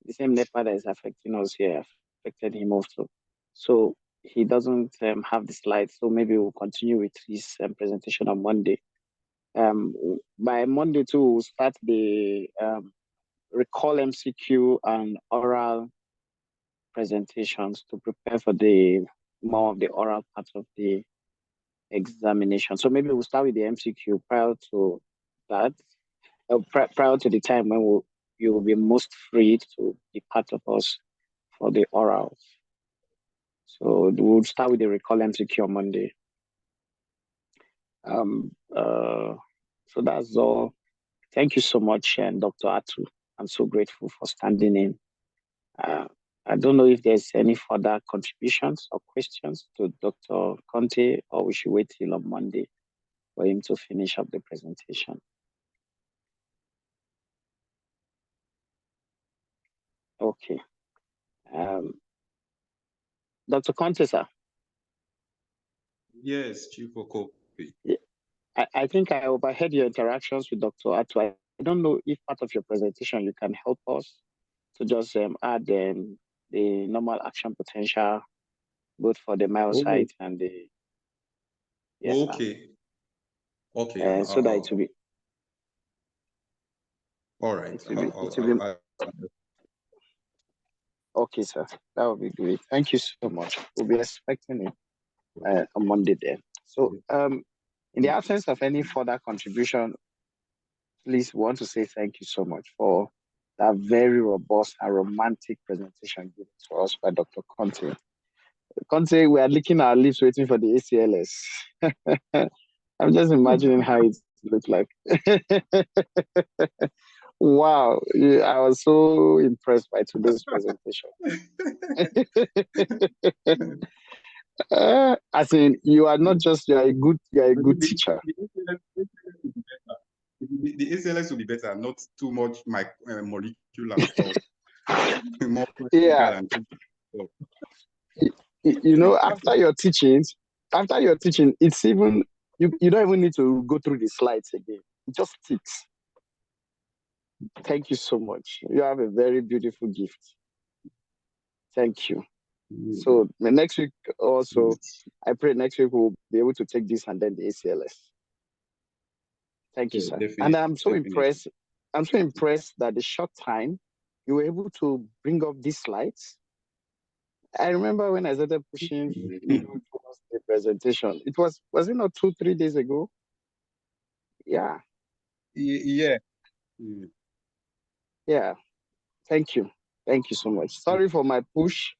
The same NEPA that is affecting us here affected him also. So he doesn't have the slides. So maybe we'll continue with his presentation on Monday. By Monday too, we'll start the recall MCQ and oral presentations to prepare for the more of the oral part of the examination. So maybe we'll start with the MCQ prior to that, prior to the time when you will be most free to be part of us for the orals. So we'll start with the recall MCQ on Monday. So that's all. Thank you so much, and Dr. Atu. I'm so grateful for standing in. I don't know if there's any further contributions or questions to Dr. Conte, or we should wait till on Monday for him to finish up the presentation. Okay. Dr. Conte, sir. Yes, Chief Okopi. Yeah. I think I overheard your interactions with Dr. Atu. I don't know if part of your presentation you can help us to just add the normal action potential, both for the myocyte and the... Yes, okay. Sir. Okay. So that it will be... All right. Okay, sir. That would be great. Thank you so much. We'll be expecting it on Monday then. So in the absence of any further contribution, please want to say thank you so much for that very robust and romantic presentation given to us by Dr. Conte. Conte, we are licking our lips waiting for the ACLS. I'm just imagining how it looks like. Wow, I was so impressed by today's presentation. As in, you are not just you are a good teacher. The ACLS will be better, not too much molecular stuff. More yeah. You know, after your teaching, it's even you don't even need to go through the slides again. It just sticks. Thank you so much. You have a very beautiful gift. Thank you. So next week also, I pray next week we'll be able to take this and then the ACLS. Thank you, sir. And I'm so impressed. I'm so impressed that the short time you were able to bring up these slides. I remember when I started pushing towards the presentation. It was it not 2-3 days ago? Yeah. Yeah. Yeah. Thank you. Thank you so much. Sorry for my push.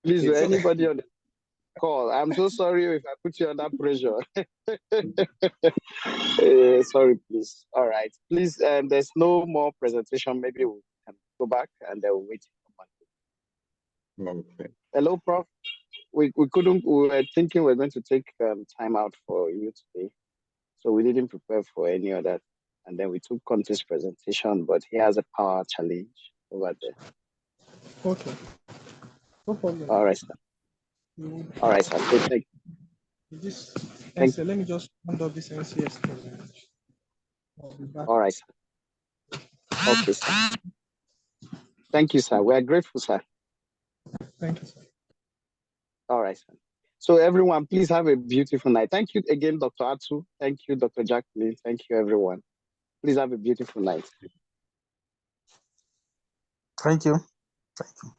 Please, anybody on the call, I'm so sorry if I put you under pressure. Sorry, please. All right. Please, there's no more presentation. Maybe we can go back and then we'll wait for Monday. Okay. Hello, Prof. We were thinking we're going to take time out for you today. So we didn't prepare for any other. And then we took Conte's presentation, but he has a power challenge over there. Okay. No problem. All right, sir. All right, sir. So thank you. Let me just round up this NCS thing. I'll be back. All right, sir. Okay, sir. Thank you, sir. We are grateful, sir. Thank you, sir. All right, sir. So everyone, please have a beautiful night. Thank you again, Dr. Atu. Thank you, Dr. Jacqueline. Thank you, everyone. Please have a beautiful night. Thank you. Thank you.